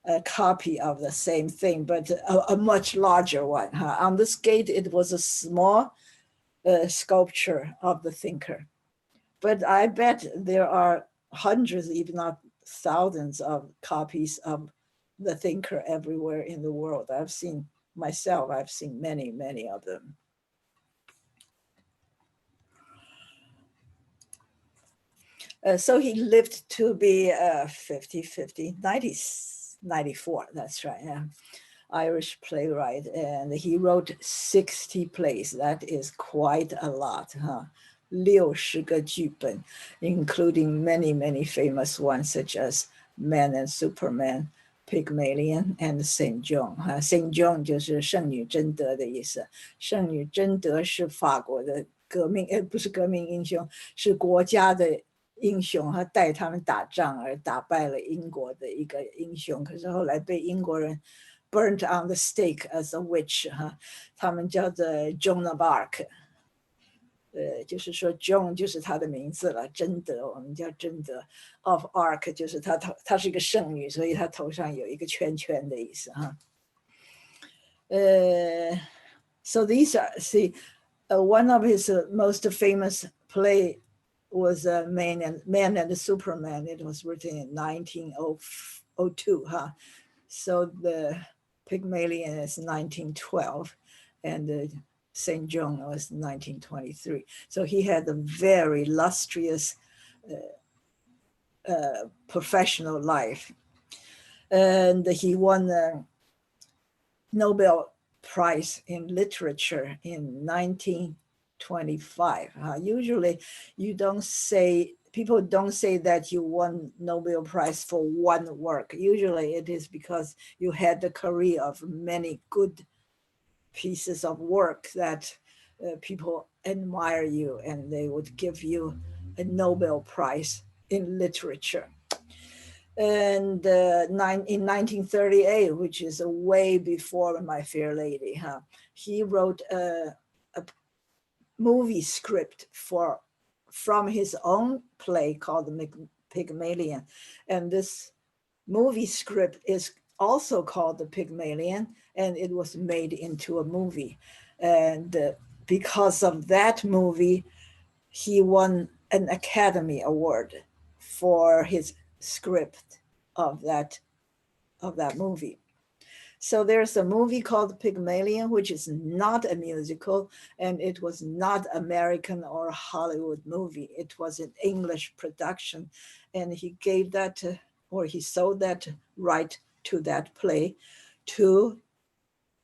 a copy of the same thing, but a much larger one. On this gate, it was a small sculpture of the thinker. But I bet there are hundreds, if not thousands, of copies of the thinker everywhere in the world. I've seen many, many of them. So he lived to be 94, that's right, yeah. Irish playwright, and he wrote 60 plays. That is quite a lot, 60个剧本, including many, many famous ones such as Man and Superman, Pygmalion, and Saint John. Saint John 就是圣女贞德的意思。圣女贞德是法国的不是革命英雄，是国家的英雄，他带他们打仗而打败了英国的一个英雄，可是后来被英国人 burnt on the stake as a witch. 他们叫做 Joan of Arc. 就是说 Joan 就是她的名字了，贞德我们叫贞德 of Arc 就是她是一个圣女，所以她头上有一个圈圈的意思哈。So these are, one of his most famous play was Man and Superman. It was written in 1902. So the Pygmalion is 1912, and St. John was 1923. So he had a very illustrious professional life. And he won the Nobel Prize in Literature in 1925. Usually people don't say that you won Nobel Prize for one work. Usually it is because you had the career of many good pieces of work that people admire you, and they would give you a Nobel Prize in Literature. And in 1938, which is way before My Fair Lady, he wrote a movie script from his own play called Pygmalion. And this movie script is also called the Pygmalion, and it was made into a movie. And because of that movie, he won an Academy Award for his script of that movie. So there's a movie called Pygmalion, which is not a musical, and it was not American or Hollywood movie. It was an English production, and he gave that or he sold that right to that play to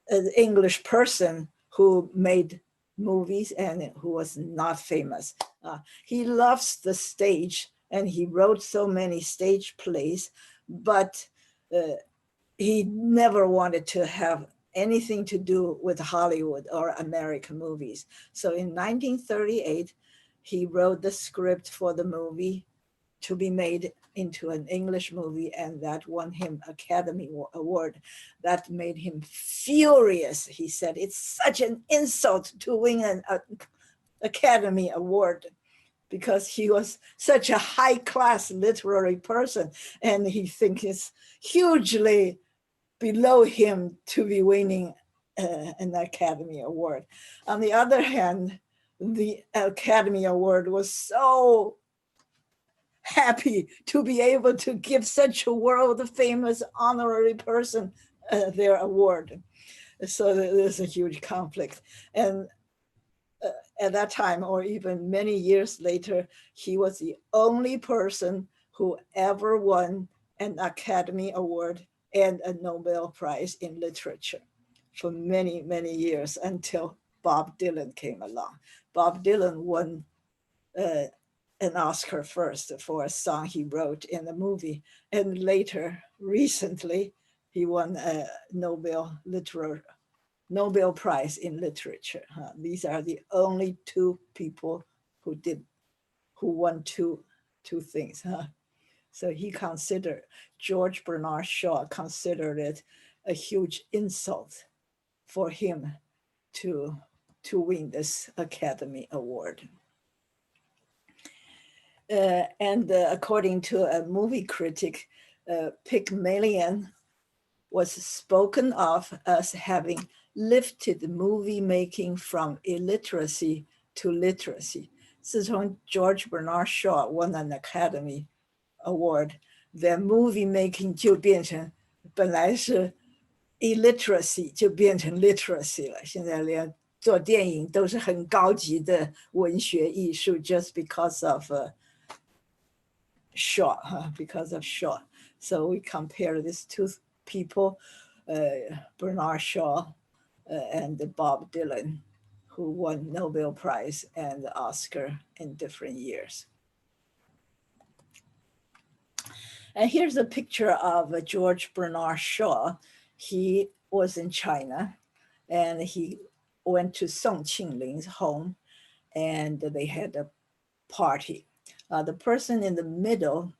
an English person who made movies and who was not famous. He loves the stage, and he wrote so many stage plays, but he never wanted to have anything to do with Hollywood or American movies. So in 1938, he wrote the script for the movie to be made into an English movie, and that won him Academy Award. That made him furious. He said, it's such an insult to win an Academy Award, because he was such a high-class literary person, and he thinks it's hugely below him to be winning an Academy Award. On the other hand, the Academy Award was so happy to be able to give such a world-famous honorary person their award. So there's a huge conflict. And at that time, or even many years later, he was the only person who ever won an Academy Award and a Nobel Prize in Literature for many, many years, until Bob Dylan came along. Bob Dylan won an Oscar first for a song he wrote in the movie, and later, recently, he won a Nobel Prize in Literature. These are the only two people who won two things. So he considered, George Bernard Shaw considered it a huge insult for him to win this Academy Award. And according to a movie critic, Pygmalion was spoken of as having lifted movie making from illiteracy to literacy. 自从 George Bernard Shaw won an Academy Award, the movie making 就变成本来是 illiteracy 就变成 literacy 了。现在连做电影都是很高级的文学艺术 ，just because of Shaw, because of Shaw. So we compare these two people, Bernard Shaw and Bob Dylan, who won Nobel Prize and Oscar in different years. And here's a picture of George Bernard Shaw. He was in China, and he went to Song Qingling's home, and they had a party. The person in the middle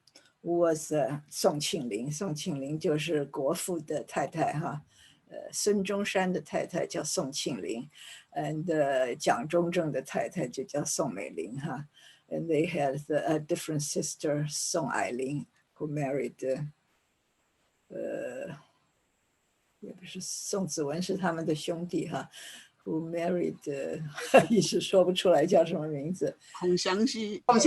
was Song Qingling. Song Qingling 就是国父的太太哈，孙中山的太太叫宋庆龄 ，and 蒋中正的太太就叫宋美龄哈。And they had a different sister, Song Ailing, who married 也不是宋子文是他们的兄弟哈。Who married 一时说不出来叫什么名字，孔祥熙，孔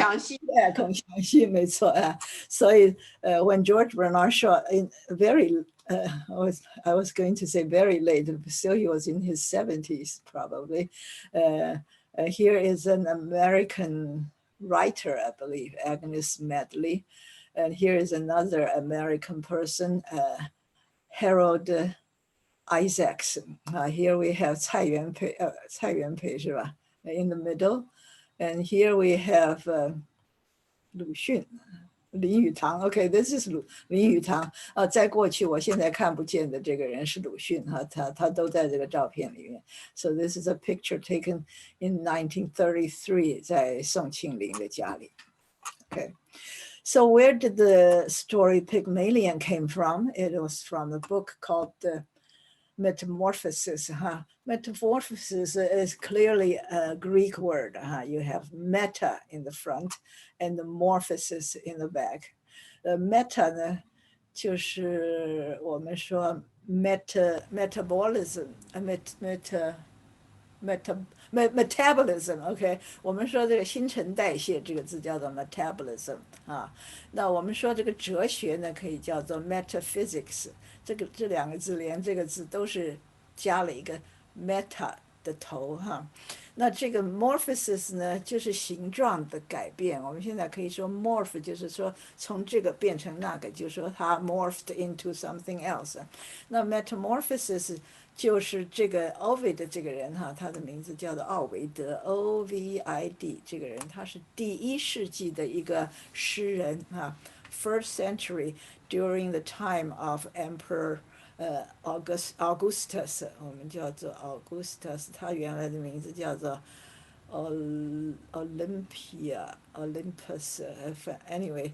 祥熙没错啊。所以when George Bernard Shaw in very I was going to say very late, but still he was in his 70s probably. Here is an American writer, I believe, Agnes Medley, And here is another American person, Harold Isaacson. Here we have 蔡元培是吧 in the middle. And here we have 鲁迅。林语堂 ，OK， this is 林语堂在过去我现在看不见的这个人是鲁迅他都在这个照片里面。So this is a picture taken in 1933， 在宋庆龄的家里。Okay, so where did the story Pygmalion came from? It was from a book called Metamorphosis. Metamorphosis is clearly a Greek word. You have meta in the front and the morphosis in the back. Meta 呢，就是我们说 metabolism, metabolism, OK， 我们说这个新陈代谢这个字叫做 metabolism 那我们说这个哲学呢，可以叫做 metaphysics。这两个字连这个字都是加了一个 meta 的头那这个 morphosis 呢，就是形状的改变。我们现在可以说 morph， 就是说从这个变成那个，就是说它 morphed into something else。那 metamorphosis 就是这个 Ovid 这个人他的名字叫做奥维德 ，Ovid 这个人他是第1世纪的一个诗人First century during the time of Emperor Augustus， 我们叫做 Augustus， 他原来的名字叫做 Olympus，anyway，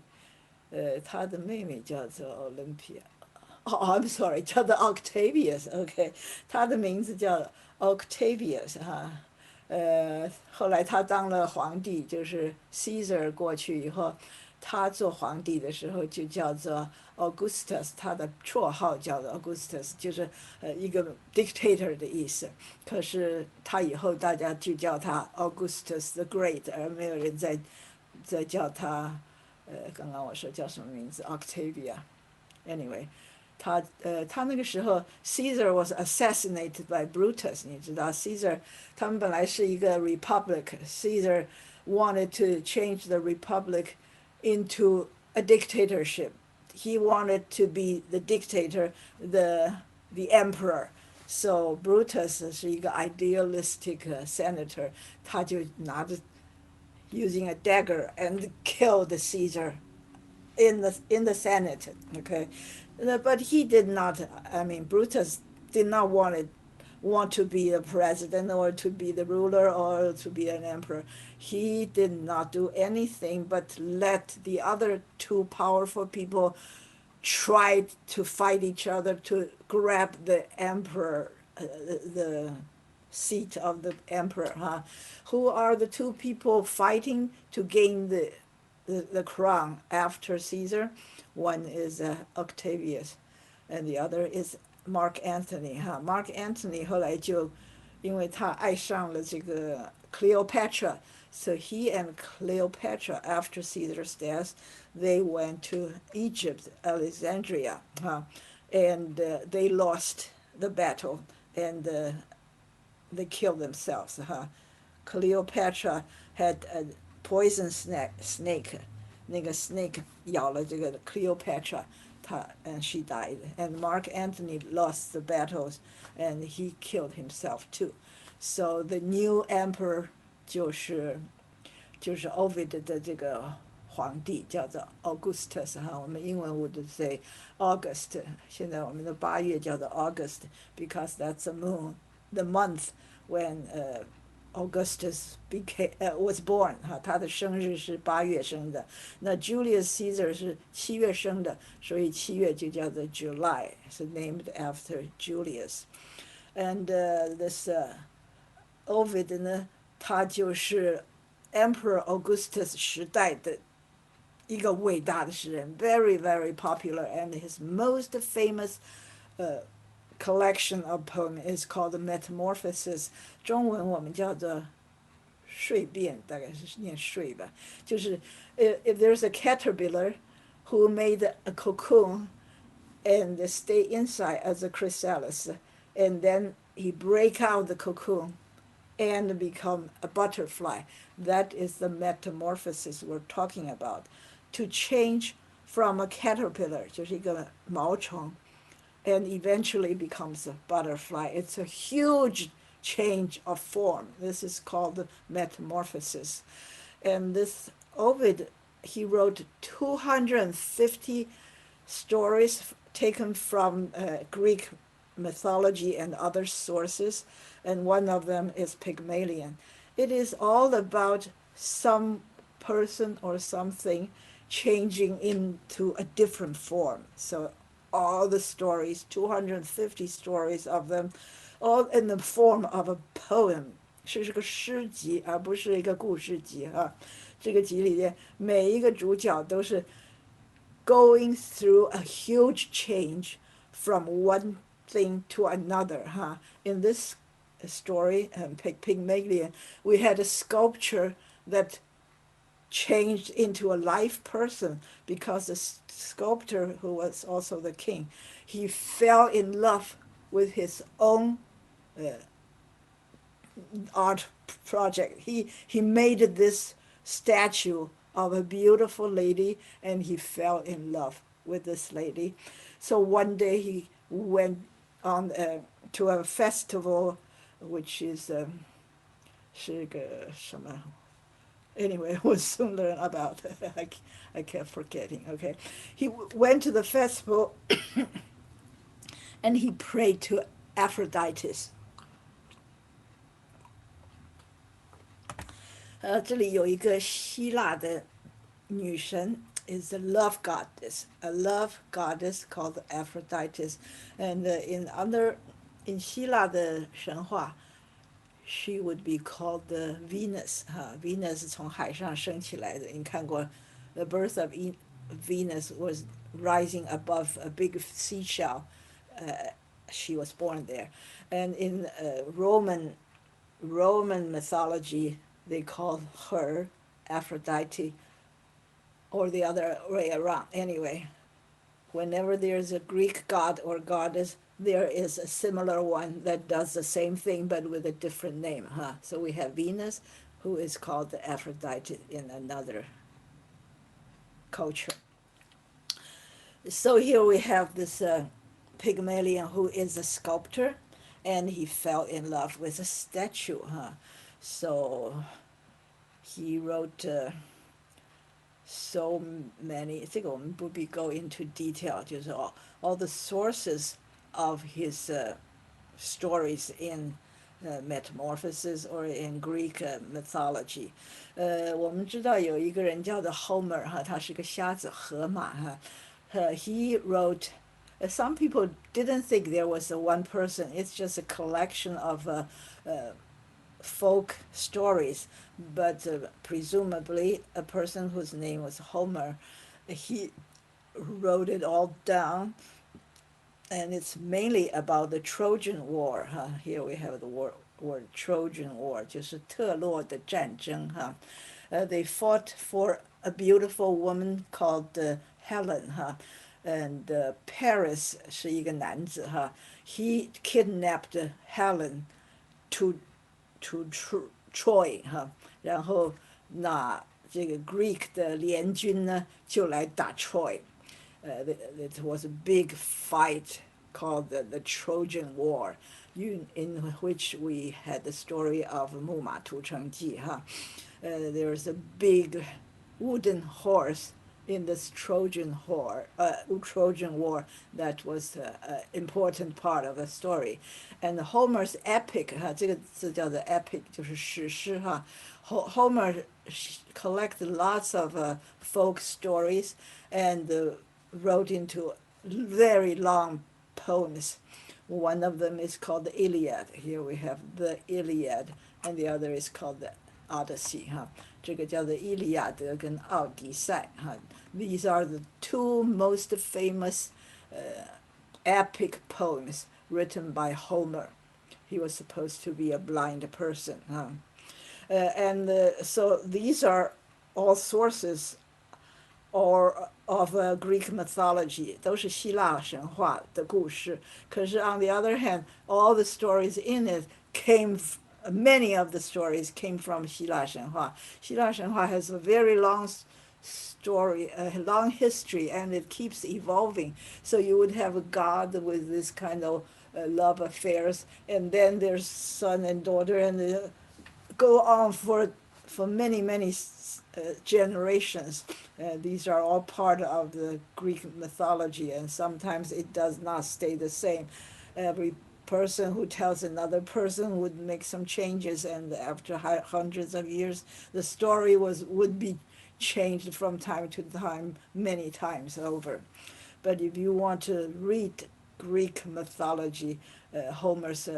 他的妹妹叫做 Olympia。I'm sorry， 叫做 Octavius，OK， 他的名字叫 Octavius 后来他当了皇帝，就是 Caesar 过去以后。他做皇帝的时候就叫做 Augustus， 他的绰号叫做 Augustus， 就是一个 dictator 的意思。可是他以后大家就叫他 Augustus the Great， 而没有人再叫他刚刚我说叫什么名字 Octavia。Anyway， 他那个时候 Caesar was assassinated by Brutus， 你知道 Caesar 他们本来是一个 republic，Caesar wanted to change the republic into a dictatorship. He wanted to be the dictator, the emperor. So Brutus 是一个 idealistic senator， 他就拿着 using a dagger and killed Caesar in the Senate. Okay, but he did not. I mean, Brutus did not want to be a president or to be the ruler or to be an emperor. He did not do anything but let the other two powerful people try to fight each other to grab the emperor, the seat of the emperor. Who are the two people fighting to gain the crown after Caesar? One is Octavius, and the other is Mark Antony。Mark Antony 后来就因为他爱上了这个 Cleopatra。So he and Cleopatra, after Caesar's death, they went to Egypt, Alexandria, and they lost the battle, and they killed themselves. Cleopatra had a poison snake. 那个 snake 咬了这个 Cleopatra, and she died. And Mark Antony lost the battles, and he killed himself too. So the new emperor 就是 Ovid 的这个皇帝叫做 Augustus 我们英文 would say August， 现在我们的8月叫做 August because that's the month when Augustus was born 他的生日是8月生的。那 Julius Caesar 是7月生的，所以7月就叫做 July， 是 named after Julius. And this Ovid 呢，他就是 Emperor Augustus 时代的一个伟大的诗人 ，very very popular, and his most famous collection of poem is called Metamorphosis。中文我们叫做睡变，大概是念睡吧。就是 if there's a caterpillar who made a cocoon and stay inside as a chrysalis, and then he break out the cocoon and become a butterfly. That is the metamorphosis we're talking about. To change from a caterpillar, 就是一个毛虫, and eventually becomes a butterfly. It's a huge change of form. This is called metamorphosis. And this Ovid, he wrote 250 stories taken from Greek mythology and other sources, and one of them is Pygmalion. It is all about some person or something changing into a different form. So all the stories, 250 stories of them, all in the form of a poem. 是个诗集，而不是一个故事集哈。这个集里面每一个主角都是 going through a huge change from one thing to another. In this story, Pygmalion, we had a sculpture that changed into a live person because the sculptor, who was also the king, he fell in love with his own art project. He made this statue of a beautiful lady, and he fell in love with this lady. So one day he went on to a festival, which is 是个什么 anyway, we'll soon learn about it. I kept forgetting. Okay, he went to the festival and he prayed to Aphrodite. 这里有一个希腊的女神 is a love goddess, a love goddess called Aphrodite, and in 希腊的神话 she would be called the Venus. Venus 从海上升起来的，你看过 The birth of Venus was rising above a big seashell. She was born there. And in Roman mythology, they call her Aphrodite, or the other way around. Anyway, whenever there's a Greek god or goddess, there is a similar one that does the same thing but with a different name. So we have Venus, who is called Aphrodite in another culture. So here we have this Pygmalion, who is a sculptor, and he fell in love with a statue. So he wrote so many, 这个我们不必 go into detail, 就是 all the sources of his stories in metamorphosis or in Greek mythology. 我们知道有一个人叫做 Homer 他是个瞎子河马he wrote some people didn't think there was a one person. It's just a collection of folk stories, but presumably a person whose name was Homer, he wrote it all down, and it's mainly about the Trojan War. Here we have the word Trojan War, 就是特洛的战争 They fought for a beautiful woman called Helen and Paris 是一个男子he kidnapped Helen to Troy 然后那这个 Greek 的联军呢就来打 Troy. It was a big fight called the Trojan War, in which we had the story of 木马屠城记 There was a big wooden horse in this Trojan War that was an important part of the story. And Homer's epic 这个字叫做 epic 就是史诗Homer collected lots of folk stories and wrote into very long poems. One of them is called the Iliad. Here we have the Iliad, and the other is called the Odyssey. 这个叫做伊利亚德跟奥迪赛 These are the two most famous epic poems written by Homer. He was supposed to be a blind person. So these are all sources of Greek mythology. 都是希腊神话的故事。可是 on the other hand, all the stories in it many of the stories came from 希腊神话. 希腊神话 has a very long story, a long history, and it keeps evolving. So you would have a god with this kind of love affairs, and then there's son and daughter, and go on for many generations. These are all part of the Greek mythology, and sometimes it does not stay the same. Every person who tells another person would make some changes, and after hundreds of years, the story would be changed from time to time, many times over. But if you want to read Greek mythology, Homer's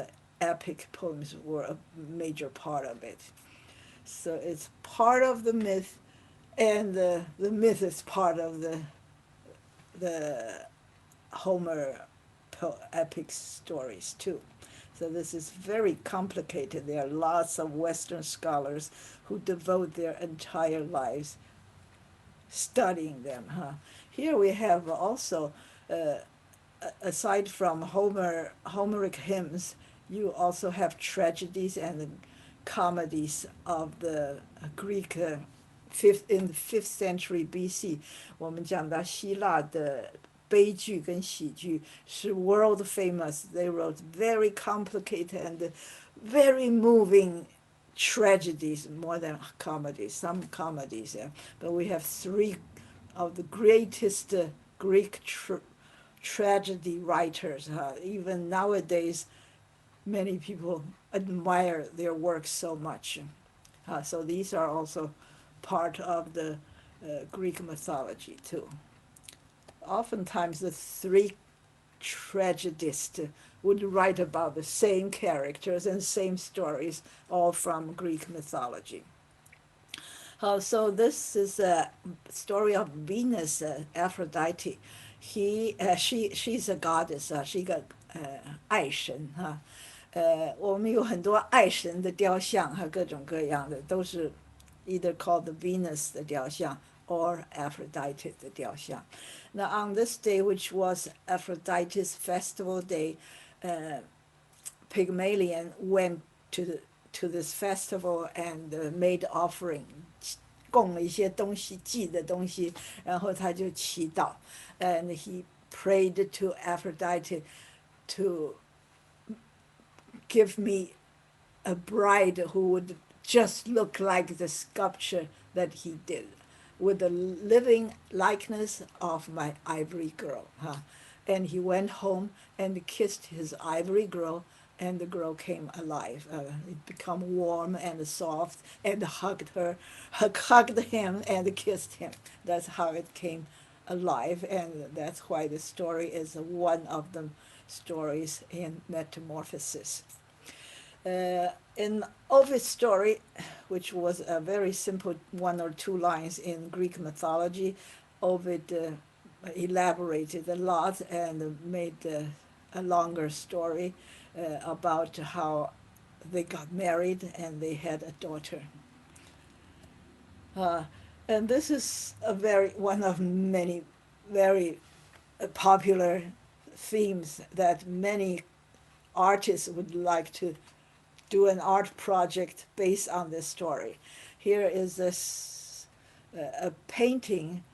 epic poems were a major part of it. So it's part of the myth, and the myth is part of the Homer epic stories too. So this is very complicated. There are lots of Western scholars who devote their entire lives studying them. Here we have also, aside from Homeric hymns, you also have tragedies and comedies of the Greek in the 5th century BC. 我们讲到希腊的悲剧跟喜剧是 world famous. They wrote very complicated and very moving tragedies more than comedies, some comedies. Yeah. But we have 3 of the greatest Greek tragedy writers. Even nowadays, many people admire their work so much. So these are also part of the Greek mythology too. Oftentimes the 3 tragedists would write about the same characters and same stories, all from Greek mythology. So this is a story of Venus, Aphrodite. She's a goddess. 是一个爱神哈。我们有很多爱神的雕像和各种各样的，都是 either called the Venus 的雕像 or Aphrodite 的雕像。Now on this day, which was Aphrodite's festival day, Pygmalion went to this festival and made offering, 供了一些东西，祭的东西，然后他就祈祷 and he prayed to Aphrodite to give me a bride who would just look like the sculpture that he did, with the living likeness of my ivory girl. And he went home and kissed his ivory girl, and the girl came alive. It became warm and soft, and hugged him and kissed him. That's how it came alive, and that's why the story is one of the stories in Metamorphosis. In Ovid's story, which was a very simple 1 or 2 lines in Greek mythology, Ovid elaborated a lot and made a longer story about how they got married and they had a daughter. And this is one of many very popular themes that many artists would like to do an art project based on this story. Here is a painting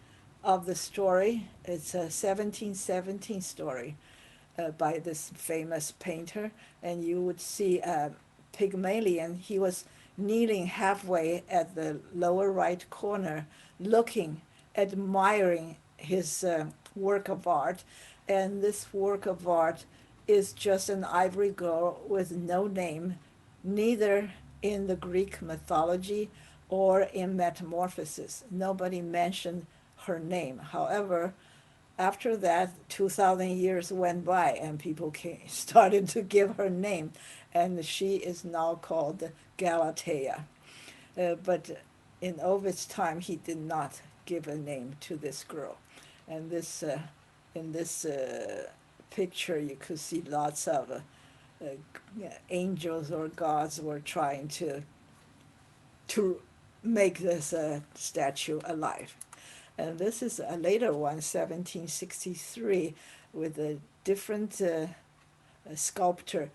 of the story. It's a 1717 story by this famous painter, and you would see Pygmalion. He was kneeling halfway at the lower right corner, looking, admiring his work of art, and this work of art is just an ivory girl with no name, neither in the Greek mythology or in Metamorphosis. Nobody mentioned her name. However, after that, 2,000 years went by and people started to give her name, and she is now called Galatea. But in Ovid's time, he did not give a name to this girl. And this, in this picture, you could see lots of angels or gods were trying to make this statue alive. And this is a later one, 1763, with a different sculptor.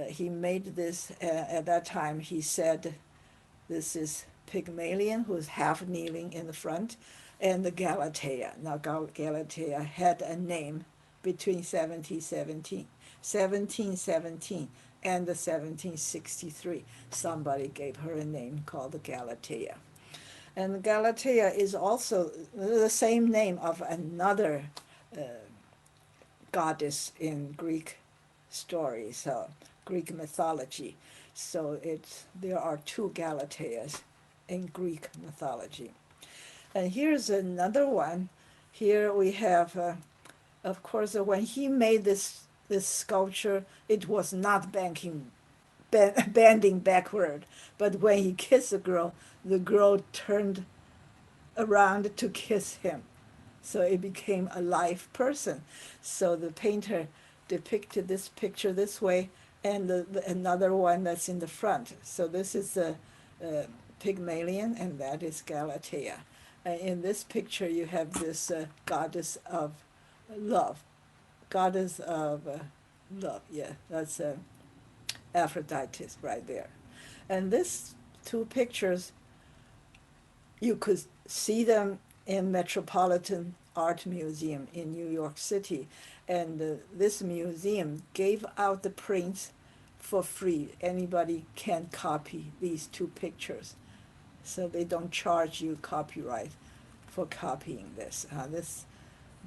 He made this, at that time he said, this is Pygmalion, who's half kneeling in the front, and the Galatea. Now Galatea had a name between 1717 and the 1763. Somebody gave her a name called the Galatea. And Galatea is also the same name of another goddess in Greek stories, so Greek mythology. So there are two Galateas in Greek mythology. And here's another one. Here we have, of course, when he made this sculpture, it was not bending backward. But when he kissed the girl turned around to kiss him. So it became a live person. So the painter depicted this picture this way, and another one that's in the front. So this is Pygmalion, and that is Galatea. In this picture, you have this goddess of love. Goddess of love, yeah, that's Aphrodite right there. And these two pictures, you could see them in Metropolitan Art Museum in New York City. And this museum gave out the prints for free. Anybody can copy these two pictures. So they don't charge you copyright for copying this.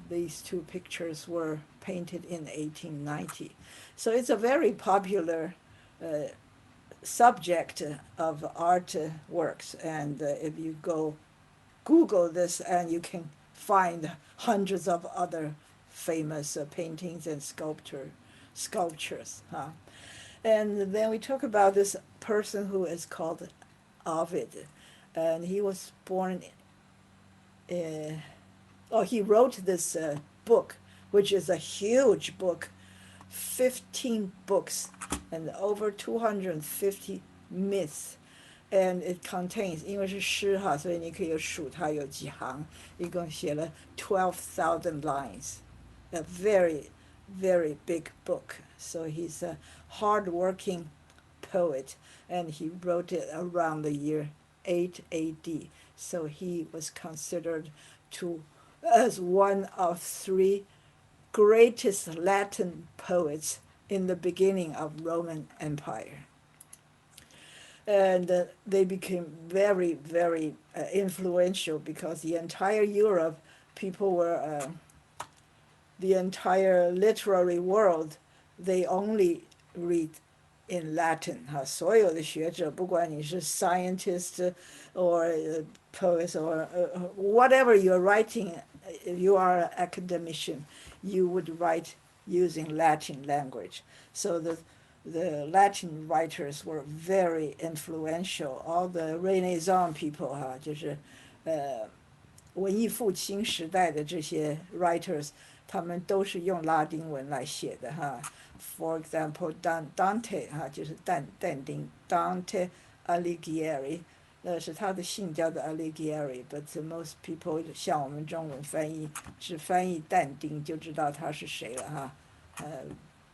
These two pictures were painted in 1890. So it's a very popular subject of art works. And if you go Google this, and you can find hundreds of other famous paintings and sculptures. And then we talk about this person who is called Ovid. And he was born he wrote this book, which is a huge book, 15 books and over 250 myths. And it contains, 因为是诗哈，所以你可以数它有几行，一共写了 12,000 lines. A very, very big book. So he's a hard-working poet, and he wrote it around the year 8 AD. So he was considered as one of three greatest Latin poets in the beginning of Roman Empire. And they became very, very influential because the entire Europe, people were, the entire literary world, they only read in Latin. 所有的学者，不管你是 scientist or poets or whatever you're writing, if you are an academician, you would write using Latin language. So the Latin writers were very influential. All the Renaissance people 就是文艺复兴时代的这些 writers， 他们都是用拉丁文来写的For example, Dante 就是但丁 Dante Alighieri， 是他的姓叫做 Alighieri，but most people 像我们中文翻译只翻译但丁就知道他是谁了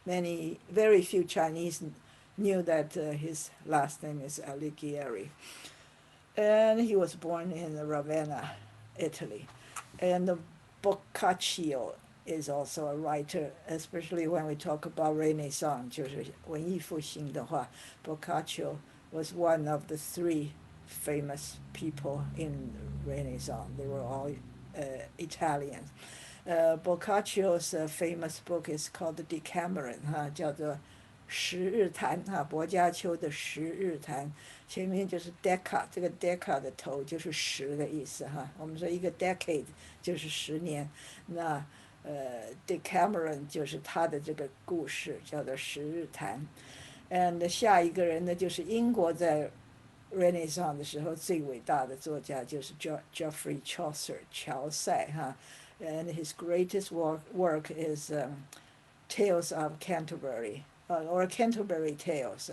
very few Chinese knew that his last name is Alighieri. And he was born in Ravenna, Italy. And Boccaccio is also a writer, especially when we talk about Renaissance, 就是文艺复兴的话, Boccaccio was one of the three famous people in Renaissance. They were all Italians. Boccaccio's famous book is called the Decameron, 叫做十日谈薄伽丘的十日谈，前面就是 deca， 这个 deca 的头就是十的意思我们说一个 decade 就是10年，那Decameron 就是他的这个故事，叫做十日谈。And 下一个人呢，就是英国在 Renaissance 的时候最伟大的作家，就是 Geoffrey Chaucer 乔赛And his greatest work is Tales of Canterbury, or Canterbury Tales.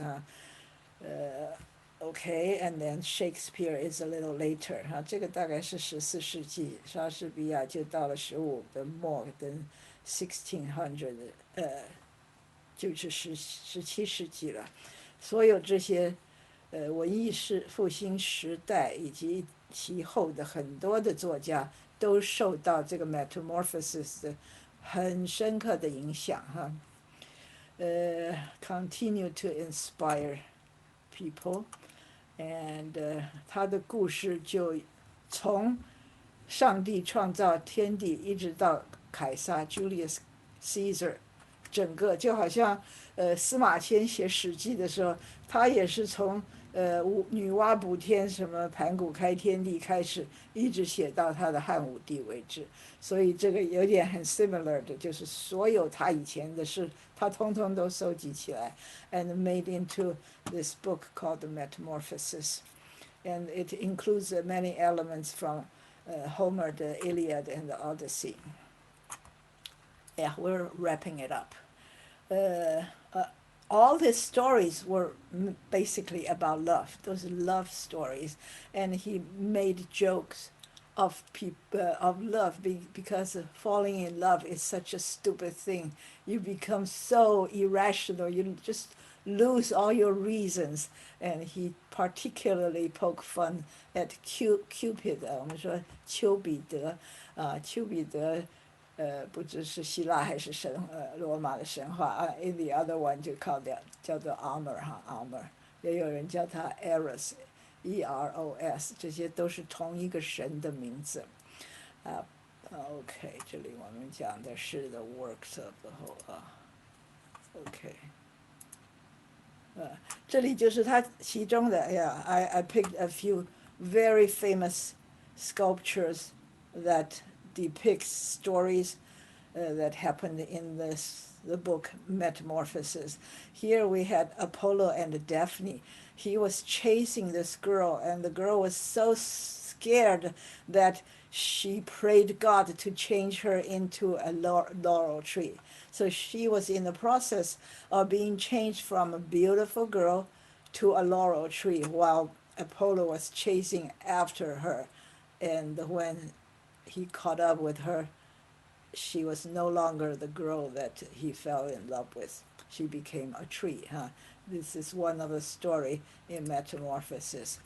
Okay, and then Shakespeare is a little later. 这个大概是14世纪，莎士比亚就到了15的末跟1600就是17世纪了。所有这些文艺复兴时代以及其后的很多的作家都受到这个 metamorphosis 的很深刻的影响哈。continue to inspire people, and 他的故事就从上帝创造天地一直到凯撒 Julius Caesar， 整个就好像司马迁写史记的时候，他也是从女娲补天什么盘古开天地开始，一直写到他的汉武帝为止。所以这个有点很 similar 的，就是所有他以前的事，他通通都收集起来 ，and made into this book called The Metamorphosis, and it includes many elements from Homer, the Iliad, and the Odyssey. Yeah, we're wrapping it up. All these stories were basically about love. Those love stories, and he made jokes of love because falling in love is such a stupid thing. You become so irrational. You just lose all your reasons. And he particularly poked fun at Cupid. 我们说丘比德丘比德不知是希腊还是罗马的神话啊。In the other one 就叫做 Amor 哈 Amor， 也有人叫他 Eros。Eros， 这些都是同一个神的名字。OK， 这里我们讲的是 the works of the whole OK， 这里就是他其中的I picked a few very famous sculptures that depicts stories that happened in the book Metamorphosis. Here we had Apollo and Daphne. He was chasing this girl, and the girl was so scared that she prayed God to change her into a laurel tree. So she was in the process of being changed from a beautiful girl to a laurel tree while Apollo was chasing after her. And when he caught up with her, she was no longer the girl that he fell in love with. She became a tree. This is one of the story in Metamorphosis.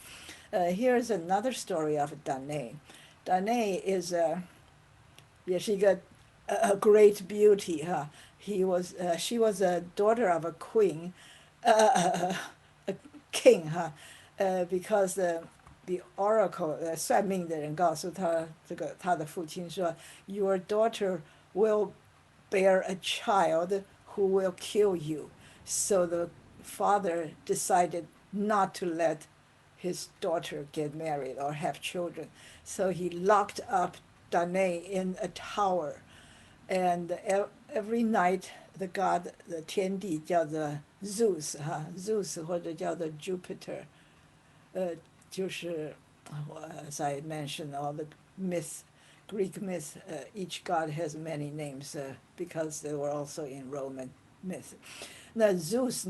Here's another story of Danae. Danae is 也是一个a great beauty. She was a daughter of a queen, a king. Because the oracle 算命的人告诉他的父亲说 Your daughter will bear a child who will kill you. So the father decided not to let his daughter get married or have children. So he locked up Danae in a tower. And every night the god, the 天帝叫做 Zeus, Zeus 或者叫做 Jupiter, 就是 as I mentioned, all the myths, Greek myths, each god has many names because they were also in Roman myth. Now Zeus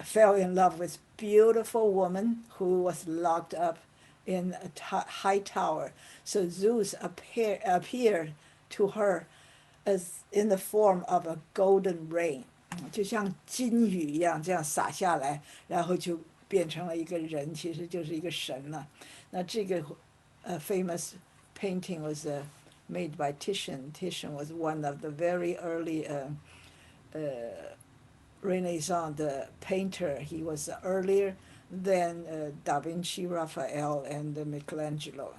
fell in love with beautiful woman who was locked up in a high tower. So Zeus appeared to her as in the form of a golden rain, 就像金雨一样这样洒下来，然后就变成了一个人，其实就是一个神了。那这个famous painting was made by Titian. Titian was one of the very early Renaissance painter. He was earlier than Da Vinci, Raphael, and Michelangelo.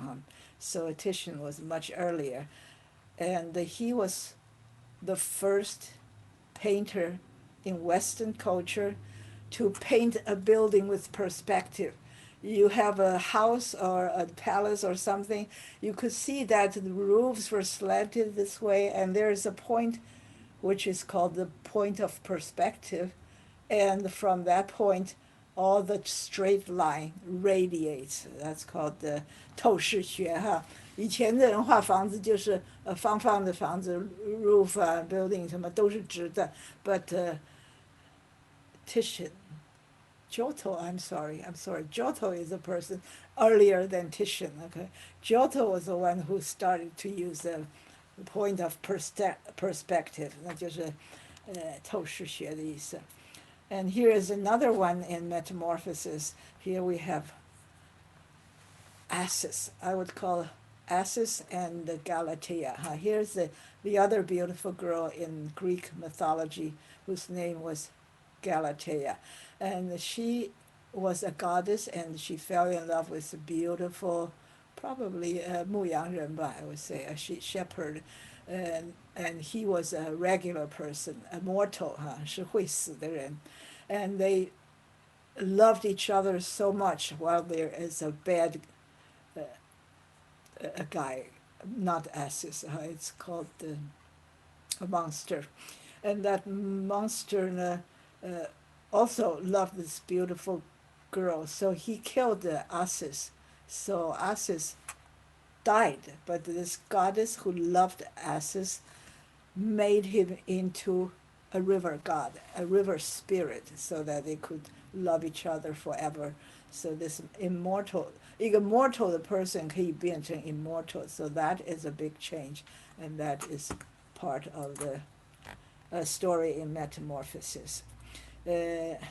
So Titian was much earlier. And he was the first painter in Western culture to paint a building with perspective. You have a house or a palace or something, you could see that the roofs were slanted this way, and there is a point which is called the point of perspective. And from that point, all the straight line radiates. That's called the 透视学哈。以前的人画房子就是方方的房子 ，roof building 什么都是直的。But Titian, Giotto, I'm sorry. Giotto is a person earlier than Titian. Okay, Giotto was the one who started to use the point of perspective. 那就是透视学的意思。And here is another one in Metamorphosis. Here we have asses. I would call Assis and Galatea. Here's the other beautiful girl in Greek mythology whose name was Galatea. And she was a goddess and she fell in love with a beautiful, probably a 牧羊人吧, I would say, a shepherd. And he was a regular person, a mortal, 是会死的人. And they loved each other so much while there is a bad a guy, not Assis, it's called a monster. And that monster also loved this beautiful girl, so he killed Assis. So Assis died, but this goddess who loved Assis made him into a river god, a river spirit, so that they could love each other forever. So this immortal, 一个 mortal 的 person 可以变成 immortal, so that is a big change, and that is part of the story in Metamorphosis.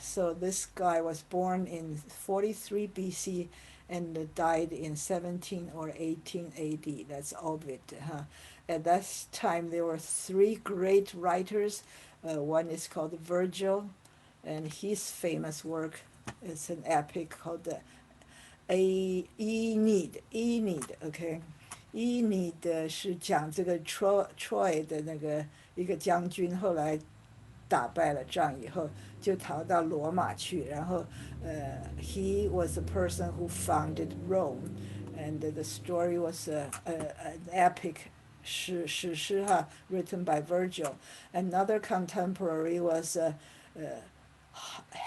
So this guy was born in 43 BC and died in 17 or 18 AD. That's Ovid. At that time, there were three great writers. One is called Virgil, and his famous work is an epic called the Aeneid. Okay, Aeneid 是讲这个 Troy 的那个一个将军，后来打败了仗以后，就逃到罗马去。然后he was the person who founded Rome, and the story was an epic 史诗written by Virgil. Another contemporary was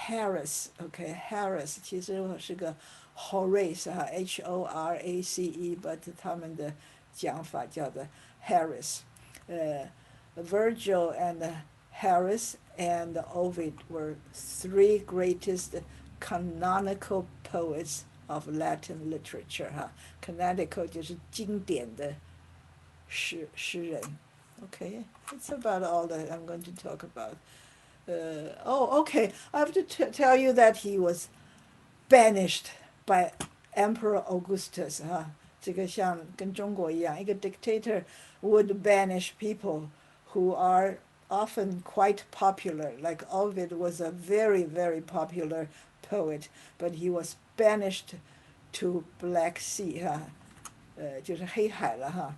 Horace. Okay, Horace 其实是个 Horace Horace, but 他们的讲法叫做 Harris. Virgil and Horace and Ovid were three greatest canonical poets of Latin literature. Canonical 就是经典的诗人. Okay, it's about all that I'm going to talk about. Okay, I have to tell you that he was banished by Emperor Augustus. 这个像跟中国一样，一个 dictator would banish people who are often quite popular. Like Ovid was a very, very popular poet, but he was banished to Black Sea, 就是黑海了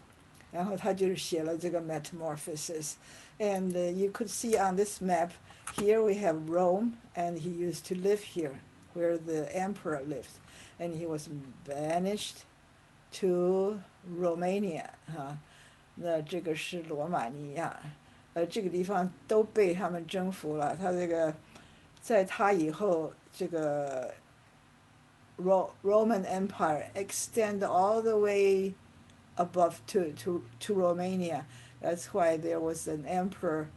然后他就是写了这个 Metamorphosis. And you could see on this map, here we have Rome, and he used to live here, where the emperor lived. And he was banished to Romania. 那这个是罗马尼亚。这个地方都被他们征服了。他这个，在他以后，这个 Roman Empire extend all the way above to Romania. That's why there was an emperor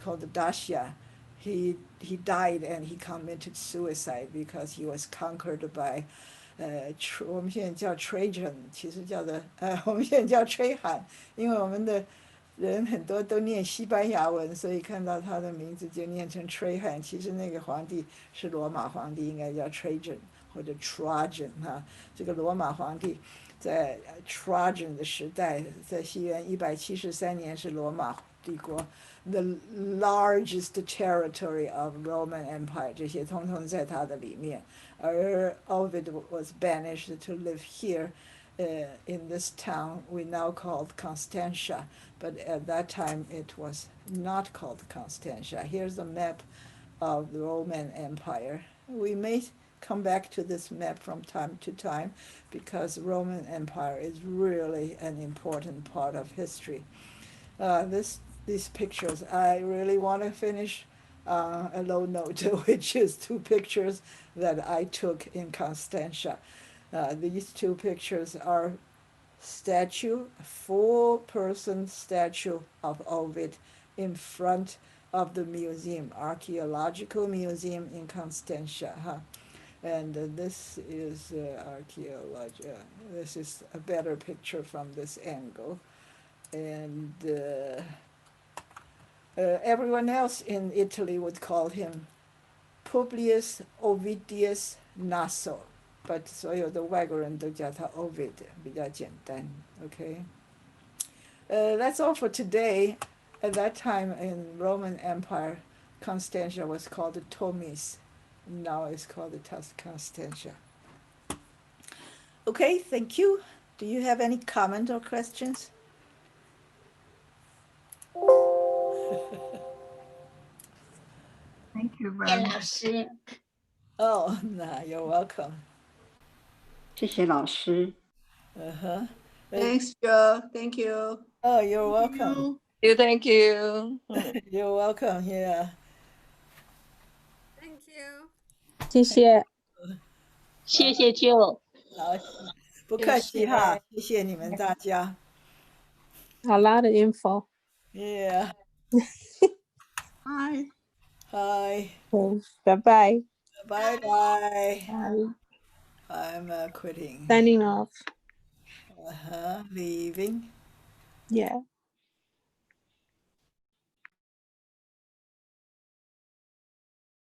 called Dacia. He died and he committed suicide because he was conquered by 我们现在叫 Trajan， 其实叫的我们现在叫吹喊，因为我们的人很多都念西班牙文，所以看到他的名字就念成吹喊。其实那个皇帝是罗马皇帝，应该叫 Trajan 或者 Trajan 这个罗马皇帝在 Trajan 的时代，在西元173年是罗马帝国 the largest territory of Roman Empire， 这些通通在他的里面。而 Ovid was banished to live here in this town we now called Constantia, but at that time it was not called Constantia. Here's a map of the Roman Empire. We may come back to this map from time to time because Roman Empire is really an important part of history. These pictures, I really want to finish a low note, which is two pictures that I took in Constantia. These two pictures are statue, full-person statue of Ovid in front of the museum, archaeological museum in Constantia. And this is archaeology. This is a better picture from this angle. And everyone else in Italy would call him Publius Ovidius Naso. but 所有的外国人都叫它 Ovid， 比较简单。Okay. That's all for today. At that time in Roman Empire, Constantia was called the Tomis. Now it's called the Constantia. Okay, thank you. Do you have any comment or questions? Thank you 谢 very 老 much. 师， Oh, nah, you're welcome. 谢谢老师。 Uh-huh. Thanks, Joe. Thank you. Oh, you're welcome. Thank you. You're welcome. Yeah. Thank you. 谢谢，谢谢就好，不客气哈，谢谢你们大家。a lot of info. Yeah. Hi. Hi. Bye bye. Bye bye. Bye. I'm quitting. Signing off. Leaving. Yeah.